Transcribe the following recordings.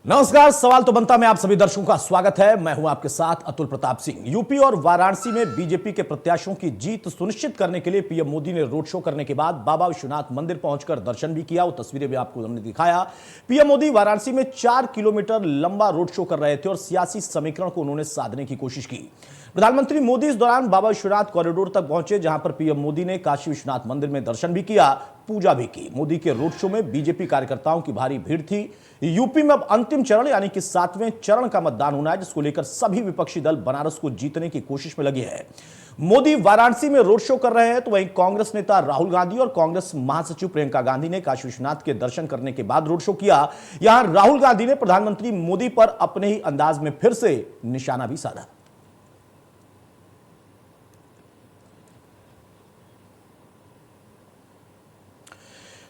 नमस्कार। सवाल तो बनता, मैं आप सभी दर्शकों का स्वागत है। मैं हूं आपके साथ अतुल प्रताप सिंह। यूपी और वाराणसी में बीजेपी के प्रत्याशियों की जीत सुनिश्चित करने के लिए पीएम मोदी ने रोड शो करने के बाद बाबा विश्वनाथ मंदिर पहुंचकर दर्शन भी किया। वो तस्वीरें भी आपको हमने दिखाया। पीएम मोदी वाराणसी में 4 किलोमीटर लंबा रोड शो कर रहे थे और सियासी समीकरण को उन्होंने साधने की कोशिश की। प्रधानमंत्री मोदी इस दौरान बाबा विश्वनाथ कॉरिडोर तक पहुंचे, जहां पर पीएम मोदी ने काशी विश्वनाथ मंदिर में दर्शन भी किया, पूजा भी की। मोदी के रोड शो में बीजेपी कार्यकर्ताओं की भारी भीड़ थी। यूपी में अब अंतिम चरण यानी कि 7वें चरण का मतदान होना है, जिसको लेकर सभी विपक्षी दल बनारस को जीतने की कोशिश में लगे हैं। मोदी वाराणसी में रोड शो कर रहे हैं, तो वहीं कांग्रेस नेता राहुल गांधी और कांग्रेस महासचिव प्रियंका गांधी ने काशी विश्वनाथ के दर्शन करने के बाद रोड शो किया। यहां राहुल गांधी ने प्रधानमंत्री मोदी पर अपने ही अंदाज में फिर से निशाना भी साधा।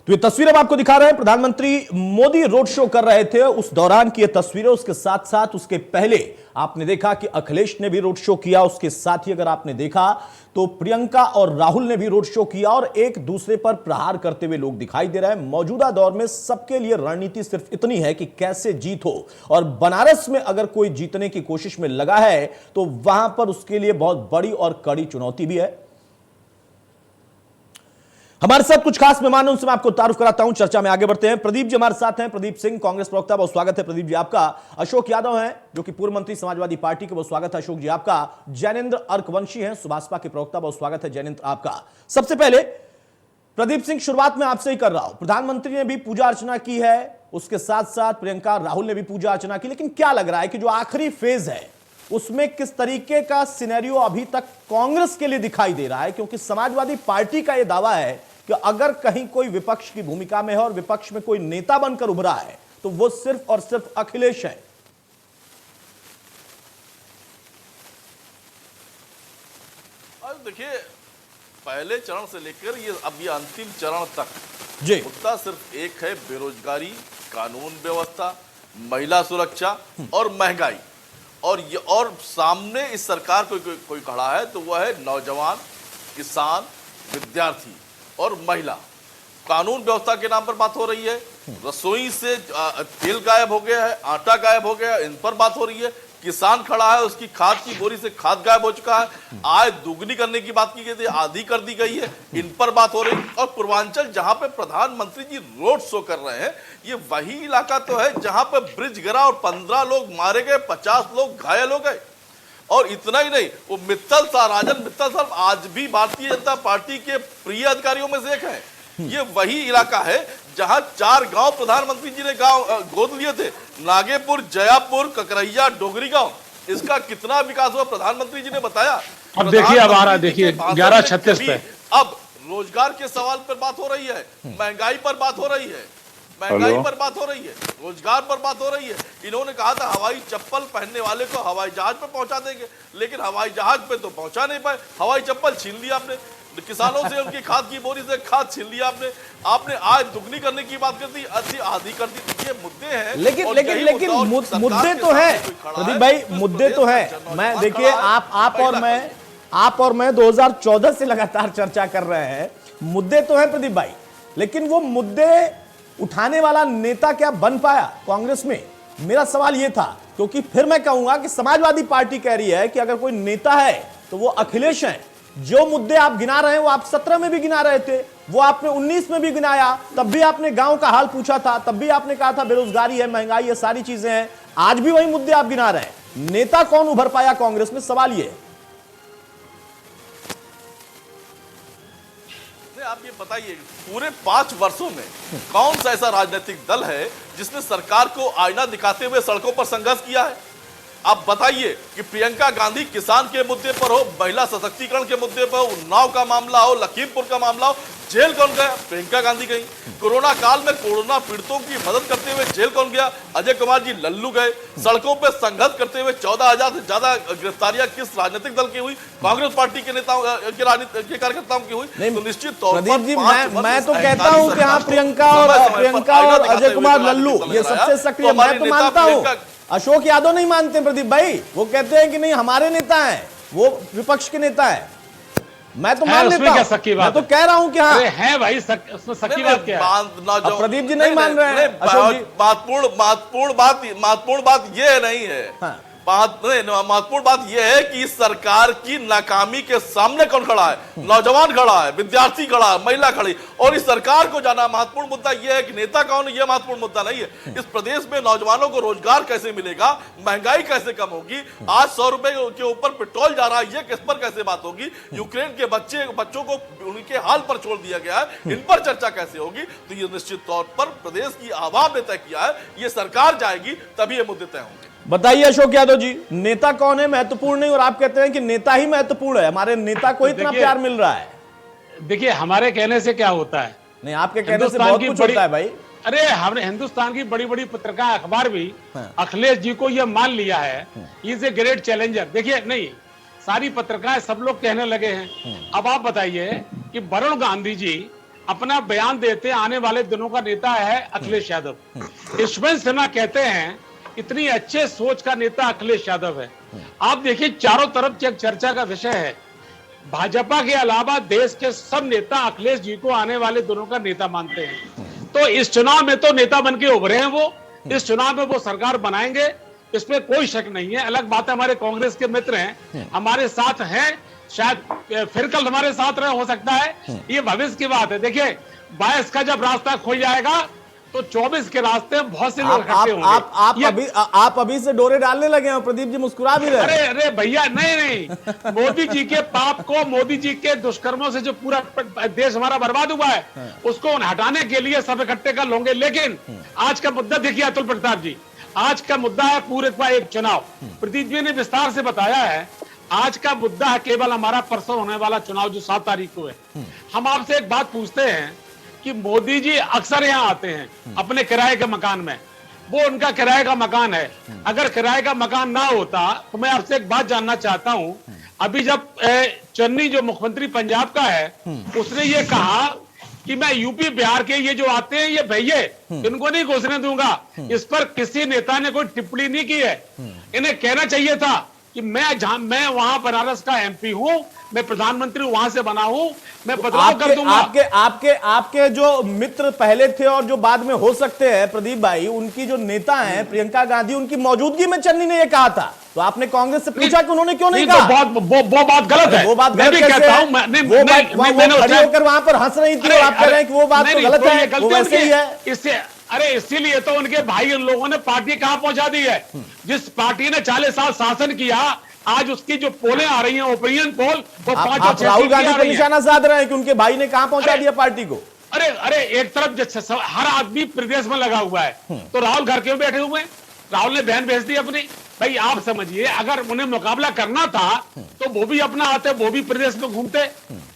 तो ये तस्वीरें हम आपको दिखा रहे हैं। प्रधानमंत्री मोदी रोड शो कर रहे थे, उस दौरान की ये तस्वीरें। उसके साथ साथ उसके पहले आपने देखा कि अखिलेश ने भी रोड शो किया। उसके साथ ही अगर आपने देखा तो प्रियंका और राहुल ने भी रोड शो किया और एक दूसरे पर प्रहार करते हुए लोग दिखाई दे रहे हैं। मौजूदा दौर में सबके लिए रणनीति सिर्फ इतनी है कि कैसे जीत हो, और बनारस में अगर कोई जीतने की कोशिश में लगा है तो वहां पर उसके लिए बहुत बड़ी और कड़ी चुनौती भी है। हमारे साथ कुछ खास मेहमान हैं, उनसे मैं आपको तारुफ कराता हूं। चर्चा में आगे बढ़ते हैं। प्रदीप जी हमारे साथ हैं। प्रदीप सिंह, कांग्रेस प्रवक्ता, बहुत स्वागत है प्रदीप जी आपका। अशोक यादव हैं, जो कि पूर्व मंत्री समाजवादी पार्टी के, बहुत स्वागत है अशोक जी आपका। जैनेंद्र अर्कवंशी हैं, सुभाषपा के प्रवक्ता, बहुत स्वागत है जैनेंद्र आपका। सबसे पहले प्रदीप सिंह, शुरुआत में आपसे ही कर रहा हूं। प्रधानमंत्री ने भी पूजा अर्चना की है, उसके साथ साथ प्रियंका राहुल ने भी पूजा अर्चना की, लेकिन क्या लग रहा है कि जो आखिरी फेज है उसमें किस तरीके का सिनेरियो अभी तक कांग्रेस के लिए दिखाई दे रहा है? क्योंकि समाजवादी पार्टी का यह दावा है कि अगर कहीं कोई विपक्ष की भूमिका में है और विपक्ष में कोई नेता बनकर उभरा है तो वो सिर्फ और सिर्फ अखिलेश है। देखिए, पहले चरण से लेकर ये अब ये अंतिम चरण तक जी मुद्दा सिर्फ एक है, बेरोजगारी, कानून व्यवस्था, महिला सुरक्षा और महंगाई। और सामने इस सरकार को कोई खड़ा है तो वह है नौजवान, किसान, विद्यार्थी और महिला। कानून व्यवस्था के नाम पर बात हो रही है, रसोई से तेल गायब हो गया है, आटा गायब हो गया है, इन पर बात हो रही है। किसान खड़ा है, उसकी खाद की बोरी से खाद गायब हो चुका है। आय दुगनी करने की बात की गई थी, आधी कर दी गई है, इन पर बात हो रही है। और पूर्वांचल जहां पे प्रधानमंत्री जी रोड शो कर रहे हैं, ये वही इलाका तो है जहां पे ब्रिज गिरा और 15 लोग मारे गए, 50 लोग घायल हो गए। और इतना ही नहीं, वो राजन मित्तल साहब आज भी भारतीय जनता पार्टी के प्रिय अधिकारियों में से एक है। ये वही इलाका है जहां 4 गांव प्रधानमंत्री जी ने गोद लिए थे, नागेपुर, जयापुर, ककरैया, डोगरी गांव। इसका कितना विकास हुआ प्रधानमंत्री जी ने बताया। अब देखिए, अब आ रहा है, देखिए 11:36 पे अब रोजगार के सवाल पर बात हो रही है, महंगाई पर बात हो रही है, महंगाई पर बात हो रही है, रोजगार पर बात हो रही है। इन्होंने कहा था हवाई चप्पल पहनने वाले को हवाई जहाज पर पहुंचा देंगे, लेकिन हवाई जहाज पे तो पहुंचा नहीं पाए। हवाई चप्पल छीन लिया आपने, किसानों से उनकी खाद की बोरी से खाद छीन लिया आपने आय दुगनी करने की बात कर दी, आधी कर दी। ये मुद्दे हैं, लेकिन मुद्दे तो हैं प्रदीप भाई, मुद्दे तो हैं। मैं देखिए, आप और मैं 2014 से लगातार चर्चा कर रहे हैं। मुद्दे तो हैं प्रदीप भाई, लेकिन वो मुद्दे उठाने वाला नेता क्या बन पाया कांग्रेस में? मेरा सवाल यह था, क्योंकि फिर मैं कहूंगा कि समाजवादी पार्टी कह रही है कि अगर कोई नेता है तो वो अखिलेश है। जो मुद्दे आप गिना रहे हैं वो आप 17 में भी गिना रहे थे, वो आपने 19 में भी गिनाया, तब भी आपने गांव का हाल पूछा था, तब भी आपने कहा था बेरोजगारी है, महंगाई है, सारी चीजें हैं। आज भी वही मुद्दे आप गिना रहे हैं। नेता कौन उभर पाया कांग्रेस में? सवाल ये है। आप ये बताइए, पूरे 5 वर्षों में कौन सा ऐसा राजनीतिक दल है जिसने सरकार को आईना दिखाते हुए सड़कों पर संघर्ष किया है? आप बताइए कि प्रियंका गांधी किसान के मुद्दे पर हो, महिला सशक्तिकरण के मुद्दे पर हो, उन्नाव का मामला हो, लखीमपुर का मामला हो, जेल कौन गया? प्रियंका गांधी गई। कोरोना काल में कोरोना पीड़ितों की मदद करते हुए जेल कौन गया? अजय कुमार जी लल्लू गए। सड़कों पर संघर्ष करते हुए 14,000 से ज्यादा गिरफ्तारियां किस राजनीतिक दल की हुई? कांग्रेस पार्टी के नेताओं के कार्यकर्ताओं की हुई। तो निश्चित तौर पर मैं तो कहता हूं कि हाँ, प्रियंका और अजय कुमार लल्लू ये सबसे सक्रिय, मैं तो मानता हूं। अशोक यादव नहीं मानते प्रदीप भाई, वो कहते हैं कि नहीं हमारे नेता हैं, वो विपक्ष के नेता हैं। मैं तो है, मान उसमें लेता क्या हूं, शक की मैं बात तो है? कह रहा हूं कि हाँ। अरे है भाई, उसमें शक की बात क्या है? अब प्रदीप जी नहीं मान रहे हैं, अशोक जी। महत्वपूर्ण बात ये नहीं है। हाँ। महत्वपूर्ण बात यह है कि इस सरकार की नाकामी के सामने कौन खड़ा है? नौजवान खड़ा है, विद्यार्थी खड़ा है, महिला खड़ी। और इस सरकार को जाना महत्वपूर्ण मुद्दा यह है कि नेता कौन है, यह महत्वपूर्ण मुद्दा नहीं है। इस प्रदेश में नौजवानों को रोजगार कैसे मिलेगा, महंगाई कैसे कम होगी, आज 100 रुपए के ऊपर पेट्रोल जा रहा है, ये किस पर कैसे बात होगी, यूक्रेन के बच्चों को उनके हाल पर छोड़ दिया गया है, इन पर चर्चा कैसे होगी। तो ये निश्चित तौर पर प्रदेश की आवाम ने तय किया है, ये सरकार जाएगी तभी ये मुद्दे तय होंगे। बताइए अशोक यादव जी, नेता कौन है महत्वपूर्ण नहीं, और आप कहते हैं कि नेता ही महत्वपूर्ण है, हमारे नेता को इतना प्यार मिल रहा है। देखिए, हमारे कहने से क्या होता है? नहीं, आपके कहने से बहुत कुछ होता है भाई। अरे हमने हिंदुस्तान की बड़ी बड़ी पत्रिका अखबार भी अखिलेश जी को यह मान लिया है, इज ए ग्रेट चैलेंजर। देखिए, नहीं, सारी पत्रिकाएं सब लोग कहने लगे हैं। अब आप बताइए कि वरुण गांधी जी अपना बयान देते आने वाले दिनों का नेता है अखिलेश यादव। यशवंत सिन्हा कहते हैं इतनी अच्छे सोच का नेता अखिलेश यादव है। आप देखिए, चारों तरफ एक चर्चा का विषय है। भाजपा के अलावा देश के सब नेता अखिलेश जी को आने वाले दिनों का नेता मानते हैं। तो इस चुनाव में तो नेता बन के उभरे हैं वो, इस चुनाव में वो सरकार बनाएंगे, इसमें कोई शक नहीं है। अलग बात है, हमारे कांग्रेस के मित्र हैं, हमारे साथ हैं, शायद फिर कल हमारे साथ रहे, हो सकता है, ये भविष्य की बात है। देखिए, 22 का जब रास्ता खुल जाएगा तो 24 के रास्ते बहुत से लोग इकट्ठे होंगे। आप अभी से डोरे डालने लगे हैं, प्रदीप जी मुस्कुरा भी रहे हैं। अरे भैया, नहीं, मोदी जी के पाप को, मोदी जी के दुष्कर्मों से जो पूरा देश हमारा बर्बाद हुआ है, उसको हटाने के लिए सब इकट्ठे कर लोगे। लेकिन आज का मुद्दा देखिए अतुल प्रताप जी, आज का मुद्दा है पूरे का एक चुनाव। प्रदीप जी ने विस्तार से बताया है, आज का मुद्दा है केवल हमारा परसों होने वाला चुनाव जो 7 तारीख को है। हम आपसे एक बात पूछते हैं कि मोदी जी अक्सर यहाँ आते हैं अपने किराए के मकान में, वो उनका किराए का मकान है। अगर किराए का मकान ना होता तो मैं आपसे एक बात जानना चाहता हूं, अभी जब चन्नी जो मुख्यमंत्री पंजाब का है, उसने ये कहा कि मैं यूपी बिहार के ये जो आते हैं ये भैये, इनको नहीं घुसने दूंगा। इस पर किसी नेता ने कोई टिप्पणी नहीं की है। इन्हें कहना चाहिए था कि मैं वहां बनारस का एमपी हूं, मैं प्रधानमंत्री वहां से बना हूं, मैं बदलाव कर दूंगा। आपके जो मित्र पहले थे और जो बाद में हो सकते हैं प्रदीप भाई, उनकी जो नेता हैं प्रियंका गांधी, उनकी मौजूदगी में चन्नी ने ये कहा था। तो आपने कांग्रेस से पूछा कि उन्होंने क्यों नहीं कहा? वो बात गलत है। वो बात मैं भी कहता हूं, वो खड़ी होकर वहां पर हंस रही थी और आप कह रहे हैं कि वो बात तो गलत है, वो वैसे ही है। इससे अरे इसीलिए तो उनके भाई इन लोगों ने पार्टी कहां पहुंचा दी है। जिस पार्टी ने 40 साल शासन किया, आज उसकी जो पोलें आ रही हैं, ओपिनियन पोल, वो 5 और 6 राहुल गांधी को निशाना साध रहे हैं कि उनके भाई ने कहां पहुंचा दिया पार्टी को। अरे एक तरफ हर आदमी प्रदेश में लगा हुआ है, तो राहुल घर क्यों बैठे हुए हैं? राहुल ने बहन भेज दी अपनी। भाई आप समझिए, अगर उन्हें मुकाबला करना था तो वो भी अपना आते, वो भी प्रदेश में घूमते।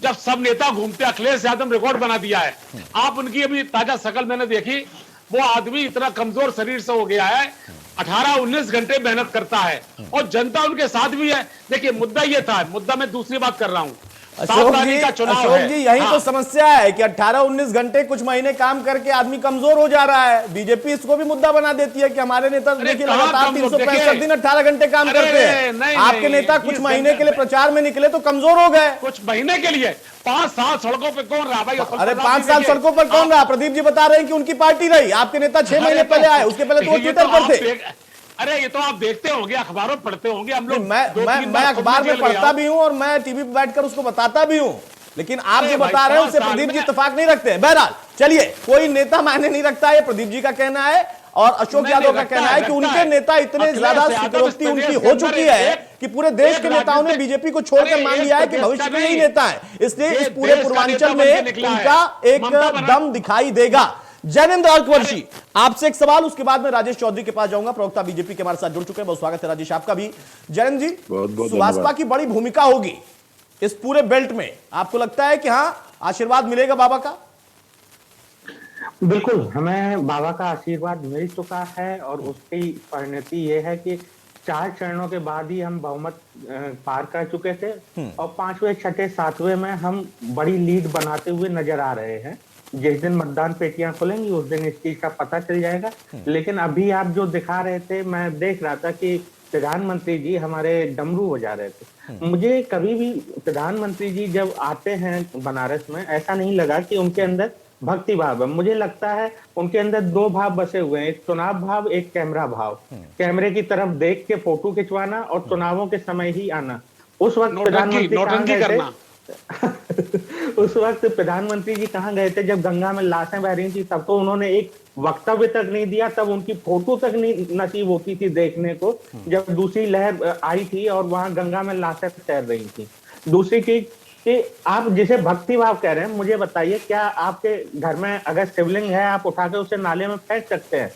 जब सब नेता घूमते, अखिलेश यादव रिकॉर्ड बना दिया है। आप उनकी अभी ताजा शकल मैंने देखी, वो आदमी इतना कमजोर शरीर से हो गया है, 18-19 घंटे मेहनत करता है और जनता उनके साथ भी है। देखिए, मुद्दा ये था, मुद्दा मैं दूसरी बात कर रहा हूं। अशोक जी, यही तो समस्या है कि 18-19 घंटे कुछ महीने काम करके आदमी कमजोर हो जा रहा है। बीजेपी इसको भी मुद्दा बना देती है कि हमारे नेता देखिए लगातार 365 दिन 18 घंटे काम करते हैं। आपके नेता कुछ महीने के लिए प्रचार में निकले तो कमजोर हो गए। कुछ महीने के लिए 5 साल सड़कों पे कौन रहा भाई? अरे 5 साल सड़कों पर कौन रहा? प्रदीप जी बता रहे हैं कि उनकी पार्टी रही। आपके नेता 6 महीने पहले आए, उसके पहले तो वो ट्विटर पर थे। अरे ये तो आप देखते होंगे, अखबारों पढ़ते होंगे। हम लोग मैं अखबार में पढ़ता भी हूं और मैं टीवी पे बैठकर उसको बताता भी हूं, लेकिन आप जो बता रहे हैं उससे प्रदीप जी इत्तेफाक नहीं रखते हैं। बहरहाल चलिए, कोई नेता मायने नहीं रखता है, प्रदीप जी का कहना है और अशोक यादव का कहना है कि उनके नेता इतने ज्यादा सिक्योरिटी उनकी हो चुकी है कि पूरे देश के नेताओं ने बीजेपी को छोड़कर मान लिया है कि भविष्य में यही नेता है, इसलिए इस पूरे पूर्वांचल में उनका एक दम दिखाई देगा। जैनेंद्र अल्कवर्षी, आपसे एक सवाल, उसके बाद मैं राजेश चौधरी के पास जाऊंगा, प्रवक्ता बीजेपी के हमारे साथ जुड़ चुके हैं। बहुत स्वागत है राजेश आपका भी। जैनेंद्र जी, सुभाषपा की बड़ी भूमिका होगी इस पूरे बेल्ट में, आपको लगता है कि हाँ आशीर्वाद मिलेगा बाबा का? बिल्कुल, हमें बाबा का आशीर्वाद मिल चुका है और उसकी परिणति ये है कि 4 चरणों के बाद ही हम बहुमत पार कर चुके थे और 5वें, 6ठे, 7वें में हम बड़ी लीड बनाते हुए नजर आ रहे हैं। जिस दिन मतदान पेटियां खुलेंगी उस दिन इस चीज का पता चल जाएगा। लेकिन अभी आप जो दिखा रहे थे, मैं देख रहा था कि प्रधानमंत्री जी हमारे डमरू बजा रहे थे। मुझे कभी भी प्रधानमंत्री जी जब आते हैं बनारस में ऐसा नहीं लगा कि उनके अंदर भक्ति भाव है। मुझे लगता है उनके अंदर दो भाव बसे हुए हैं, एक चुनाव भाव, एक कैमरा भाव। कैमरे की तरफ देख के फोटो खिंचवाना और चुनावों के समय ही आना। उस वक्त प्रधानमंत्री कहाँ गए थे? उस वक्त प्रधानमंत्री जी कहाँ गए थे जब गंगा में लाशें बह रही थी? तब तो उन्होंने एक वक्तव्य तक नहीं दिया, तब उनकी फोटो तक नहीं नसीब होती थी देखने को, जब दूसरी लहर आई थी और वहां गंगा में लाशें तैर रही थी। दूसरी चीज कि आप जिसे भक्ति भाव कह रहे हैं, मुझे बताइए क्या आपके घर में अगर शिवलिंग है आप उठा के उसे नाले में फेंक सकते हैं?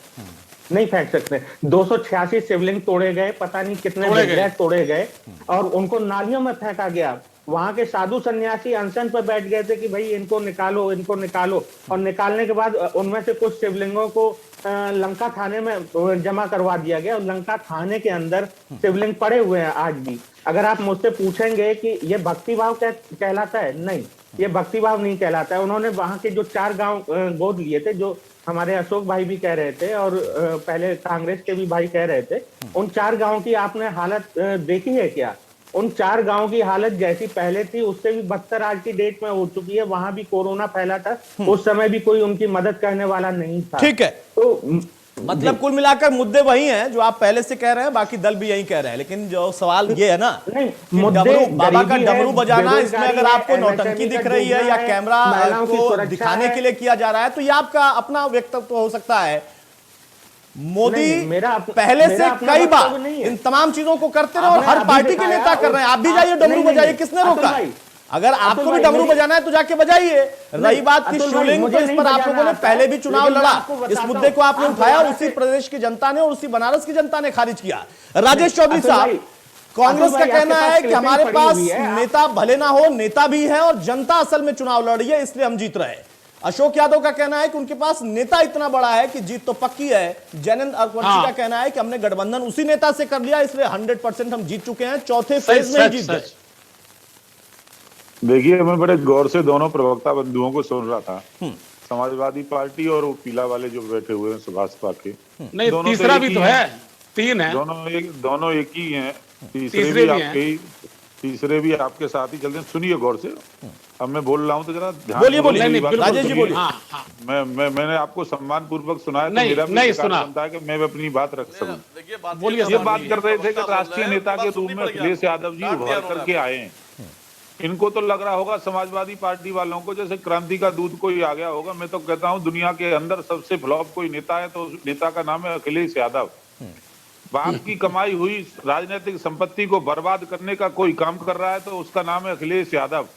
नहीं फेंक सकते। 286 शिवलिंग तोड़े गए, पता नहीं कितने विग्रह तोड़े गए और उनको नालियों में फेंका गया। वहां के साधु सन्यासी अनशन पर बैठ गए थे कि भाई इनको निकालो, इनको निकालो, और निकालने के बाद उनमें से कुछ शिवलिंगों को लंका थाने में जमा करवा दिया गया और लंका थाने के अंदर शिवलिंग पड़े हुए हैं आज भी। अगर आप मुझसे पूछेंगे कि ये भक्ति भाव कहलाता है, नहीं, ये भक्ति भाव नहीं कहलाता है। उन्होंने वहां के जो 4 गांव गोद लिए थे, जो हमारे अशोक भाई भी कह रहे थे और पहले कांग्रेस के भी भाई कह रहे थे, उन 4 गांवों की आपने हालत देखी है क्या? उन 4 गांवों की हालत जैसी पहले थी उससे भी बदतर आज की डेट में हो चुकी है। वहां भी कोरोना फैला था, उस समय भी कोई उनकी मदद करने वाला नहीं था। ठीक है, तो मतलब कुल मिलाकर मुद्दे वही हैं जो आप पहले से कह रहे हैं, बाकी दल भी यही कह रहे हैं। लेकिन जो सवाल ये है ना कि बाबा का डमरू बजाना, इसमें अगर आपको नौटंकी दिख रही है या कैमरा को दिखाने के लिए किया जा रहा है, तो ये आपका अपना व्यक्तित्व हो सकता है। मोदी पहले से कई बार इन तमाम चीजों को करते रहे और हर पार्टी के नेता कर रहे हैं। आप भी जाइए डमरू बजाइए, किसने रोका? अगर आपको भी डमरू बजाना है तो जाके बजाइए। रही बात की शिवलिंग, तो इस पर आप लोगों ने पहले भी चुनाव लड़ा, इस मुद्दे को आपने उठाया और उसी प्रदेश की जनता ने और उसी बनारस की जनता ने खारिज किया। राजेश चौधरी साहब, कांग्रेस का कहना है कि हमारे पास नेता भले ना हो, नेता भी है और जनता असल में चुनाव लड़ रही है, इसलिए हम जीत रहे हैं। अशोक यादव का कहना है कि उनके पास नेता इतना बड़ा है कि जीत तो पक्की है। जैनेंद्र अरवंशी का कहना है कि हमने गठबंधन उसी नेता से कर लिया, इसलिए 100% हम जीत चुके हैं, चौथे फेज में जीत गए। देखिए, मैं बड़े गौर से दोनों प्रवक्ता बंधुओं को सुन रहा था, समाजवादी पार्टी और पीला वाले जो बैठे हुए हैं सुभाषपा के। नहीं, तीसरा भी तो है, 3 है, दोनों एक ही हैं। तीसरे भी आपके साथ ही चलते हैं। सुनिए गौर से, अब मैं बोल रहा हूं तो जरा ध्यान बोलिए राजेश जी, बोलिए। मैंने आपको सम्मान पूर्वक सुनाया, तो मेरा नहीं सुना बनता है कि मैं अपनी बात रख सकूं। बोलिए। ये बात कर रहे थे कि राष्ट्रीय नेता के रूप में अखिलेश यादव जी उभर करके आए हैं। इनको तो लग रहा होगा समाजवादी पार्टी वालों को जैसे क्रांति का दूध कोई आ गया होगा। मैं तो कहता हूं दुनिया के अंदर सबसे फ्लॉप कोई नेता है तो उस नेता का नाम है अखिलेश यादव। बाप की कमाई हुई राजनीतिक संपत्ति को बर्बाद करने का कोई काम कर रहा है तो उसका नाम है अखिलेश यादव।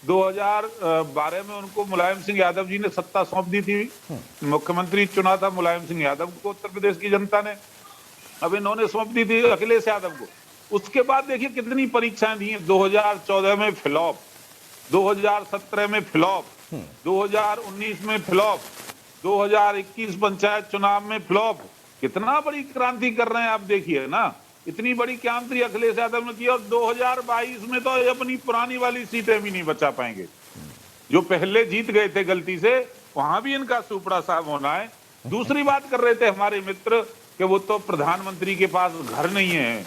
2012 में उनको मुलायम सिंह यादव जी ने सत्ता सौंप दी थी, मुख्यमंत्री चुना था मुलायम सिंह यादव को उत्तर प्रदेश की जनता ने, अब इन्होंने सौंप दी थी अखिलेश यादव को। उसके बाद देखिए कितनी परीक्षाएं दी हैं। 2014 में फ्लॉप, 2017 में फ्लॉप, 2019 में फ्लॉप, 2021 पंचायत चुनाव में फ्लॉप। कितना बड़ी क्रांति कर रहे हैं आप देखिए ना, इतनी बड़ी क्रांति अखिलेश यादव ने की और 2022 में तो अपनी पुरानी वाली सीटें भी नहीं बचा पाएंगे। जो पहले जीत गए थे गलती से, वहां भी इनका सुपड़ा साहब होना है। दूसरी बात कर रहे थे हमारे मित्र कि वो तो प्रधानमंत्री के पास घर नहीं है।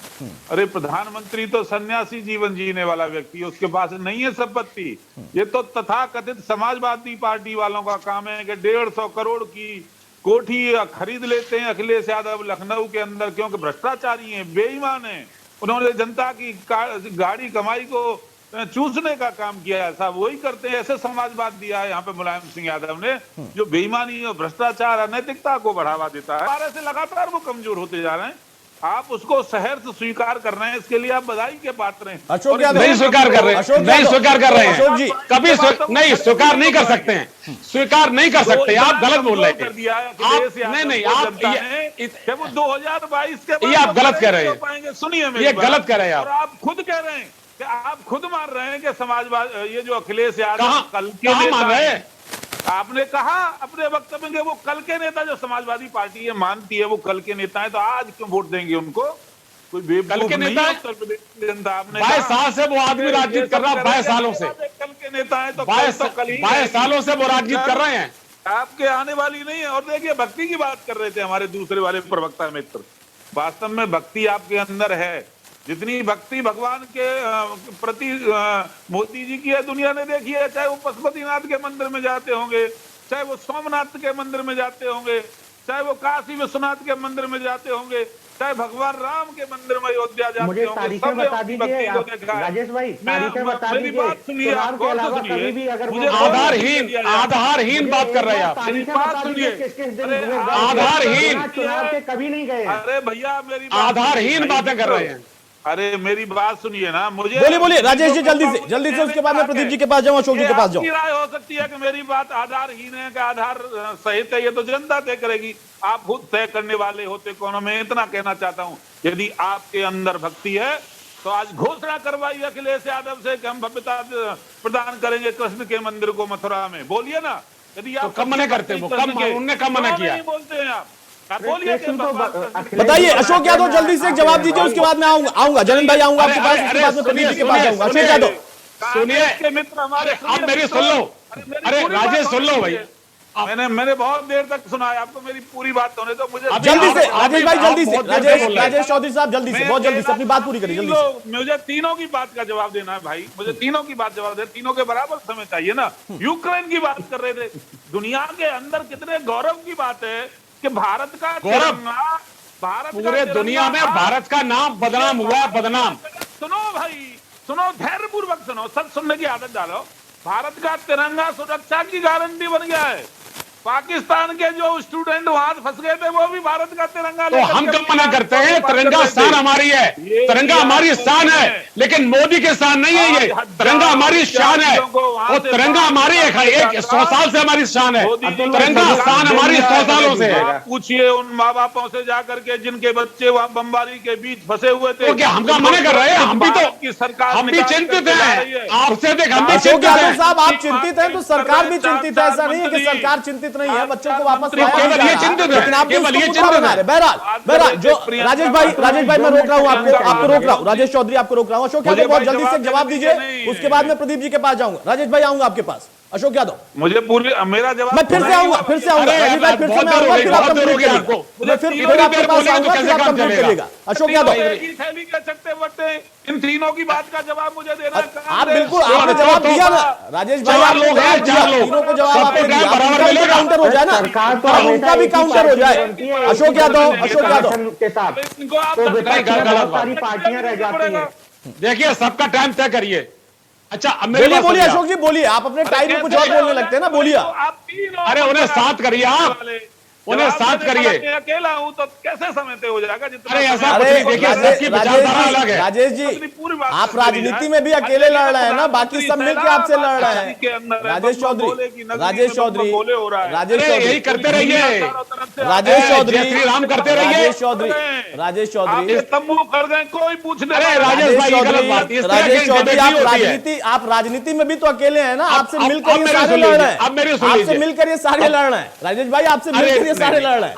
अरे प्रधानमंत्री तो सन्यासी जीवन जीने वाला व्यक्ति है, उसके पास नहीं है संपत्ति। ये तो तथाकथित समाजवादी पार्टी वालों का काम है कि 150 करोड़ की कोठी खरीद लेते हैं अखिलेश यादव लखनऊ के अंदर, क्योंकि भ्रष्टाचारी हैं, बेईमान हैं। उन्होंने जनता की गाड़ी कमाई को चूसने का काम किया है, ऐसा वही करते हैं। ऐसे समाजवाद दिया है यहाँ पे मुलायम सिंह यादव ने, जो बेईमानी और भ्रष्टाचार अनैतिकता को बढ़ावा देता है। बारह से लगातार वो कमजोर होते जा रहे हैं। आप उसको सहर्ष स्वीकार कर रहे हैं, इसके लिए आप बधाई के पात्र हैं। अशोक यादव नहीं स्वीकार कर रहे हैं, नहीं स्वीकार कर रहे हैं अशोक जी, कभी नहीं स्वीकार नहीं कर सकते हैं, स्वीकार नहीं कर सकते। आप गलत बोल रहे हैं। नहीं आप ये 2022 के ये आप गलत कह रहे हैं, सुनिए ये गलत कह रहे हैं और आप खुद कह रहे हैं कि आप खुद मान रहे हैं कि समाजवाद ये जो अखिलेश यादव कल के मान रहे हैं। आपने कहा अपने वक्तव्य में वो कल के नेता जो समाजवादी पार्टी है मानती है वो कल के नेता है, तो आज क्यों वोट देंगे उनको? कोई बेवकूफ नहीं है उत्तर प्रदेश की जनता। आपने 22 साल से वो आदमी राजनीति कर रहा है, 22 सालों से कल के नेता है तो 22 सालों से वो राजनीति कर रहे हैं, आपके आने वाली नहीं है। और देखिए भक्ति की बात कर रहे थे हमारे दूसरे वाले प्रवक्ता मित्र, वास्तव में भक्ति आपके अंदर है, जितनी भक्ति भगवान के प्रति मोदी जी की है दुनिया ने देखी है। चाहे वो पशुपतिनाथ के मंदिर में जाते होंगे, चाहे वो सोमनाथ के मंदिर में जाते होंगे, चाहे वो काशी विश्वनाथ के मंदिर में जाते होंगे, चाहे भगवान राम के मंदिर में अयोध्या जाते मुझे होंगे, तारीखें बता दीजिए राजेश भाई, तारीखें बता मेरी दीजिए। बात सुनिए, चुनाव के अलावा कभी भी अगर मुझे आधारहीन बात कर रहे हैं आप। मेरी बात सुनिए, आधारहीन चुनाव के कभी नहीं गए। अरे भैया मेरी आधारहीन बातें कर रहे हैं। अरे मेरी बात सुनिए ना, मुझे बोलिए राजेश जी, जल्दी से उसके बाद में प्रदीप जी के पास जाऊं, अशोक जी के पास जाऊं। राय हो सकती है कि मेरी बात आधारहीन है कि आधार सहित है, ये तो जनता तय करेगी। आप खुद तय करने वाले होते कौन। मैं इतना कहना चाहता हूं, यदि आपके अंदर भक्ति है तो आज घोषणा करवाइए अखिलेश यादव से कि हम भव्यता प्रदान करेंगे कृष्ण के मंदिर को मथुरा में। बोलिए ना, यदि आप कब मना करते हैं, उन्होंने कब मना किया? नहीं बोलते हैं आप, बोलिए। बताइए अशोक यादव, जल्दी से एक जवाब दीजिए, उसके बाद मैं आऊंगा जनन भाई, आऊंगा आपके पास, उसके बाद में प्रदीप जी के पास जाऊंगा। अशोक यादव सुनिए, के मित्र हमारे, आप मेरी सुन लो। अरे राजेश सुन लो भाई, मैंने बहुत देर तक सुना है, आपको मेरी पूरी बात होने तो मुझे जल्दी से राजेश भाई, जल्दी से राजेश चौधरी साहब, जल्दी से, बहुत जल्दी से अपनी बात पूरी करिए, जल्दी से। मुझे तीनों की बात का जवाब देना है भाई, मुझे तीनों की बात जवाब देना, तीनों के बराबर समय चाहिए ना। यूक्रेन की बात कर रहे थे, दुनिया के अंदर कितने गौरव की बात है कि भारत का तिरंगा, भारत पूरे दुनिया में भारत का नाम बदनाम हुआ है, बदनाम। सुनो भाई, सुनो, धैर्य पूर्वक सुनो, सब सुनने की आदत डालो। भारत का तिरंगा सुरक्षा की गारंटी बन गया है। पाकिस्तान के जो स्टूडेंट वहां फंस गए थे वो भी भारत का तिरंगा तो हम कब मना करते हैं? तिरंगा शान हमारी है, तिरंगा हमारी शान है, लेकिन मोदी के शान नहीं है ये। तिरंगा हमारी शान है, और तिरंगा हमारी 100 साल से हमारी शान है। तिरंगा शान हमारी 100 सालों से है। पूछिए उन माँ बापों से जाकर के जिनके बच्चे वहां बमबारी के बीच फंसे हुए थे। तो क्या हमका मना कर रहे हैं? हम भी तो की सरकार, हम भी चिंतित हैं आपसे। देख, हम भी अशोक चिंतित यादव हैं। साहब, आप चिंतित हैं तो सरकार भी चिंतित है। ऐसा नहीं है कि सरकार चिंतित नहीं है, बच्चों को वापस लाया जा रहा है, लेकिन आप भी उसको मुद्दा बना रहे हैं। बहरहाल जो राजेश भाई मैं रोक रहा हूं आपको रोक रहा हूं। राजेश चौधरी आपको रोक रहा हूं। अशोक यादव बहुत जल्दी से जवाब दीजिए, उसके बाद में प्रदीप जी के पास जाऊंगा। राजेश भाई आऊंगा आपके पास। अशोक यादव, मुझे पूरी मेरा जवाब, मैं फिर से आऊंगा राजेश भाई, फिर से मैं आऊंगा, फिर आप कंप्लीट करिएगा। मैं फिर आपके पास आऊंगा, फिर आप कंप्लीट करिएगा। अशोक यादव, थैली के चट्टे बट्टे, इन तीनों की बात का जवाब मुझे देना है। आप बिल्कुल, आपने जवाब दिया ना राजेश भाई, आप लोग हैं, तीनों को जवाब आपने दिया, बराबर काउंटर हो जाए ना, उनका भी काउंटर हो जाए। अशोक यादव के साथ तो सारी पार्टियां रह जाती हैं। देखिए, सबका टाइम तय करिए। अच्छा, अब मेरे बोलिए अशोक जी, बोलिए। आप अपने टाइम में कुछ और बोलने लगते हैं ना, बोलिए। अरे उन्हें साथ करिए, आप उन्हें साथ करिए। अकेला हूं तो कैसे समय तय हो जाएगा? अरे ऐसा कुछ नहीं, देखिए सबकी विचारधारा अलग है। राजेश जी, आप राजनीति में भी अकेले लड़ रहे हैं ना, बाकी सब मिलकर आपसे लड़ रहे हैं। राजेश चौधरी यही करते रहिए, राजेश चौधरी श्री राम करते रहिए। राजेश चौधरी तंबू कर गए, कोई पूछने राजेश चौधरी, आप राजनीति में भी तो अकेले हैं ना, आपसे मिलकर ये सारे लड़ रहे हैं। आपसे मिलकर ये सारे लड़ रहे हैं। राजेश भाई, आपसे मिलकर सारे लड़ रहे हैं।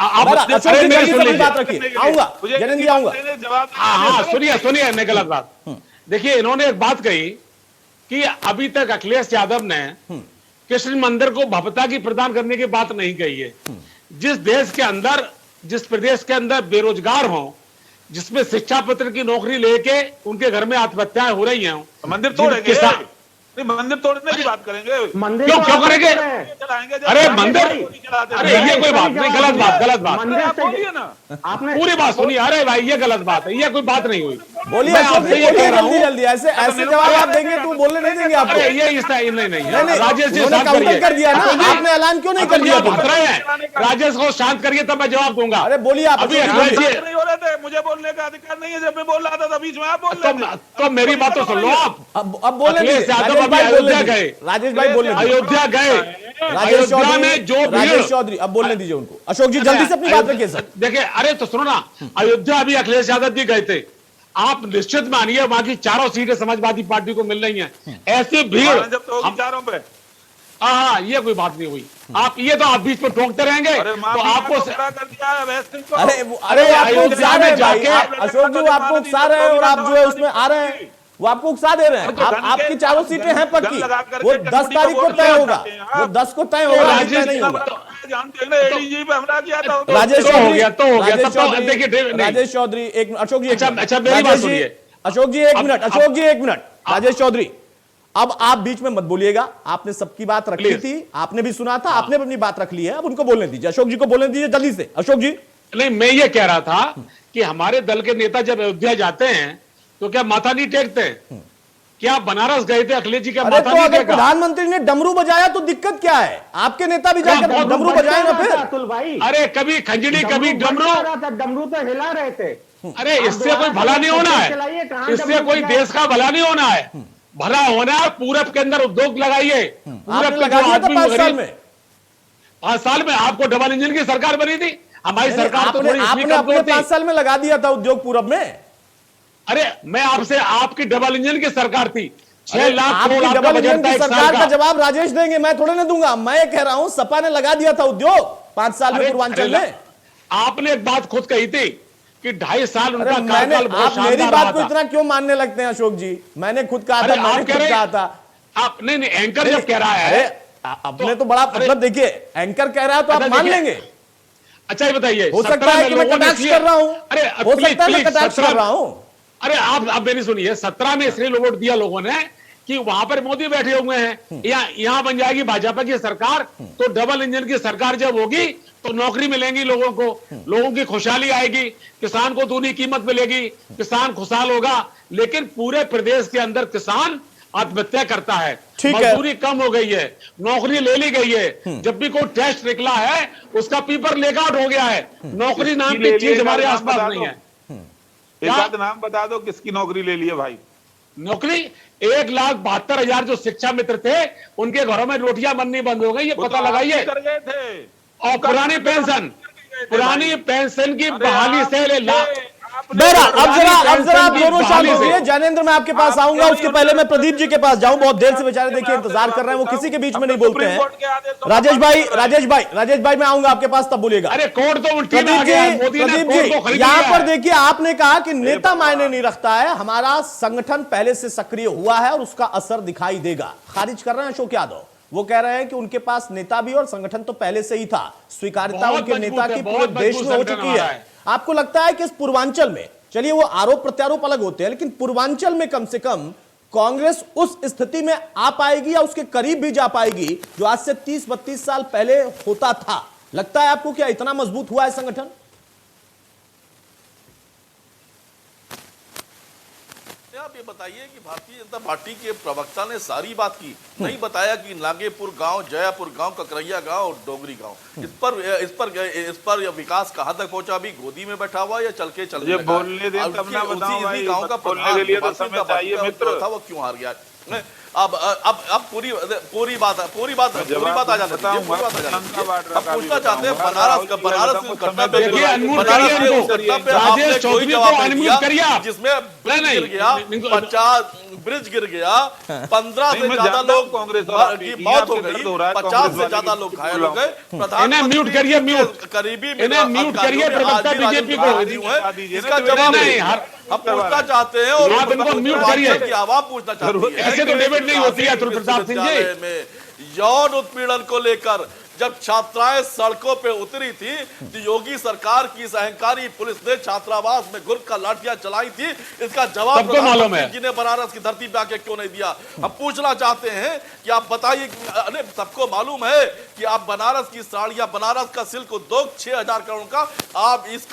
बात रखिए, आऊंगा जनन जी, आऊंगा। हाँ, सुनिए मैं गलत बात। देखिए, इन्होंने एक बात कही कि अभी तक अखिलेश यादव ने कृष्ण मंदिर को भव्यता की प्रदान करने की बात नहीं कही है। जिस प्रदेश के अंदर बेरोजगार हो, जिसमें शिक्षा पत्र की नौकरी लेके उनके घर में आत्महत्याएं हो रही हैं, मंदिर तोड़ेंगे, मंदिर तोड़ने की बात करेंगे। मंदिर क्यों करेंगे? अरे मंदिर, अरे ये कोई बात नहीं, गलत बात। बोलिए ना, आपने पूरी बात सुनिए। अरे भाई, ये गलत बात है, ये कोई बात नहीं हुई। बोलिए जल्दी, ऐसे जवाब आप देंगे तो बोलने नहीं देंगे आपको। ये नहीं, राजेश जी काउंटर कर दिया ना, आपने ऐलान क्यों नहीं कर दिया? राजेश को शांत करिए तब मैं जवाब दूंगा। अरे बोलिए आप। अभी नहीं हो रहे थे, मुझे बोलने का अधिकार नहीं है। जब मैं बोल रहा था बीच में आप बोल रहे थे, तो मेरी बात तो सुन लो आप। अब बोले अयोध्या गए, राजेश भाई बोलने, अयोध्या गए, अयोध्या में जो राजेश चौधरी, अब बोलने दीजिए उनको। अशोक जी जल्दी से अपनी बात रखिए सर। देखिए, अरे तो सुनो ना, अयोध्या अभी अखिलेश यादव जी गए थे। आप निश्चित मानिए वहां की 4 सीटें समाजवादी पार्टी को मिल रही हैं। ऐसी भीड़ जब तो होगी 4 पे। हाँ, ये कोई बात नहीं हुई। आप ये तो आप बीच में टोकते रहेंगे तो आपको अरे आपको उकसा रहे हैं भाई, अशोक जी आपको उकसा रहे हैं और आप जो है उसमें आ रहे हैं, वो आपको उकसा दे रहे हैं। आपकी 4 सीटें हैं पक्की, वो 10 तारीख को तय होगा, वो 10 को तय होगा, नहीं होगा। जानते हैं ना, एडीजी पे हमला किया था। राजेश तो हो चौधरी, गया, तो हो गया, राजेश तब तो चौधरी, देखिए, नहीं। राजेश चौधरी एक मिनट, अशोक जी एक मिनट, अच्छा, मेरी बात राजेश जी, सुनिए। अशोक जी एक अब- मिनट, अशोक जी एक मिनट, राजेश चौधरी अब आप बीच में मत बोलिएगा, आपने सबकी बात रखी Please। थी, आपने भी सुना था, आपने भी अपनी बात रख ली है, अब उनको बोलने दीजिए, अशोक जी को बोलने दीजिए जल्दी से। अशोक जी नहीं, मैं ये कह रहा था कि हमारे दल के नेता जब अयोध्या जाते हैं तो क्या माथा नहीं टेकते? क्या बनारस गए थे अखिलेश जी का अरे माथा तो नहीं अगर टेका? प्रधानमंत्री ने डमरू बजाया तो दिक्कत क्या है? आपके नेता भी जाकर बहुत डमरू बजाए ना फिर। अतुल भाई, अरे कभी खंजड़ी, कभी डमरू। डमरू तो हिला रहे थे। अरे आप इससे कोई दोबारा भला नहीं होना चलाइए, है, कहाँ इससे डमरू कोई बजाए? देश का भला नहीं होना है। भला होना है, पूरब के अंदर उद्योग लगाइए। आपने पूरब के लगा जो दिया था आदमी 5 साल गरीब- में, 5 साल में आपको डबल इंजन की सरकार बनी थी, हमारी नहीं, सरकार तो आपने थोड़ी आपने इतनी अपने कमजोर 5 थी। साल में लगा दिया था उद्योग पूरब में। अरे मैं आपसे, आपकी डबल इंजन की सरकार थी, 6 अरे लाख आपकी करोड़ आपका डबल इंजन बजट था की एक साल सरकार का का। जवाब राजेश देंगे, मैं थोड़े ना दूंगा। मैं कह रहा हूं सपा ने लगा दिया था उद्योग 5 साल में अरे, पूर्वांचल अरे, में। आपने एक बात खुद कही थी कि 2.5 साल अरे उनका मैंने, कार्यकाल बहुत आप मेरी शानदार बात रहा को था। इतना क्यों मानने लगते हैं अशोक जी? मैंने खुद कहा अरे था, मैंने आप कह खुद रहे कहा था। आप नहीं, एंकर जब कह रहा है, अपने तो बड़ा मतलब देखिए, एंकर कह रहा है तो आप अच्छा, मान देखिए, लेंगे। अच्छा ये बताइए, हो सकता 17 है में कि मैं लोगों ने कटाक्ष इसलिए- कर रहा हूं, अरे हो सकता है मैं कटाक्ष कर रहा हूं। अरे आप मेरी सुनिए, 17 में इसलिए वोट दिया लोगों ने कि वहां पर मोदी बैठे हुए हैं, यहाँ बन जाएगी भाजपा की सरकार, तो डबल इंजन की सरकार जब होगी तो नौकरी मिलेंगी लोगों को, लोगों की खुशहाली आएगी, किसान को दूनी कीमत मिलेगी, किसान खुशहाल होगा। लेकिन पूरे प्रदेश के अंदर किसान आत्महत्या करता है, ठीक है। मजदूरी कम हो गई है, नौकरी ले ली गई है, जब भी कोई टेस्ट निकला है उसका पेपर लेक आउट हो गया है, नौकरी नाम किसकी ले की ली है, चीज हमारे नाम आसपास बता नहीं दो। है। एक क्या? आध नाम बता दो किसकी नौकरी ले ली है भाई। नौकरी 1,72,000 जो शिक्षा मित्र थे उनके घरों में रोटियां बननी बंद हो गई, ये वो पता तो आप लगाइए। ही कर गए थे। और पुरानी पेंशन की बहाली से बेरा अब जरा आप दोनों शांत हो गए। ज्ञानेंद्र मैं आपके पास आप आऊंगा, क्या उसके नहीं पहले मैं होते? प्रदीप जी के पास जाऊं। बहुत देर से बेचारे देखिए इंतजार कर रहे हैं, वो किसी के बीच में नहीं बोलते हैं। राजेश भाई मैं आऊंगा आपके पास, तब बोलिएगा। अरे कोर्ट तो उल्टी में प्रदीप आ गया है, जी, मोदी ने प्रदीप कोर्ट को जी, खरीद यहाँ लिया पर है। देखिए आपने कहा कि नेता मायने नहीं रखता है, हमारा संगठन पहले से सक्रिय हुआ है और उसका असर दिखाई देगा। खारिज कर रहे हैं अशोक यादव, वो कह रहे हैं कि उनके पास नेता भी और संगठन तो पहले से ही था, स्वीकार्यता बहुत उनके मजबूत नेता है, की बहुत पूरे देश मजबूत में हो संगठन चुकी हमारा है। है। आपको लगता है कि इस पूर्वांचल में, चलिए वो आरोप प्रत्यारोप अलग होते हैं, लेकिन पूर्वांचल में कम से कम कांग्रेस उस स्थिति में आ पाएगी या उसके करीब भी जा पाएगी जो आज से 30-32 साल पहले होता था? लगता है आपको क्या इतना मजबूत हुआ है संगठन? आप ये बताइए कि भारतीय जनता पार्टी के प्रवक्ता ने सारी बात की, नहीं बताया कि नागेपुर गांव, जयापुर गांव, ककरैया गांव और डोगरी गांव, इस पर यह विकास कहां तक पहुंचा? अभी गोदी में बैठा हुआ या चल के चलने ये लगा? बोलने दे तब ना बताऊं भाई, गांव का बोलने के लिए तो भारतीय समय जनता पार्टी चाहिए का मित्र। था, वो क्यों हार गया? अब पूरी बात आ जाने दीजिए, पूरी बात आ जाने दीजिए। अब पूछना चाहते हैं बनारस इस घटना पे, देखिए, अनम्यूट बनारस करिए के इनको। उस घटना पे राजेश आपने कोई चौधरी को जवाब नहीं अनम्यूट करिए दिया, आप। जिसमें ब्रिज नहीं, गिर गया, नहीं, 50 ब्रिज गिर गया, 15 से मैं ज्यादा जानता हूं लोग कांग्रेस और की आपकी मौत हो आपके गई, दर्द हो रहा है 50 कांग्रेस से ज्यादा वाले लोग की घायल हो गए। इन्हें म्यूट करिए, म्यूट। करीबी इन्हें म्यूट करिए, प्रवक्ता बीजेपी को। इसका जवाब नहीं, हम पूछना चाहते हैं और आप इनको म्यूट करिए। की आवाज पूछना चाहती है। ऐसे तो डिबेट नहीं होती है अतुल प्रताप सिंह जी। विश्वविद्यालय में यौन उत्पीड़न को लेकर जब छात्राएं सड़कों पे उतरी थी तो योगी सरकार की इस अहंकारी पुलिस ने छात्रावास में घुस कर लाठियां चलाई थी। इसका जवाब सबको मालूम है। प्रधानमंत्री जी ने बनारस की धरती पे आके क्यों नहीं दिया? हम पूछना चाहते हैं कि आप बताइए। अरे सबको मालूम है कि आप बनारस की साड़ियां, बनारस का सिल्क उद्योग 6,000 करोड़ का आप इस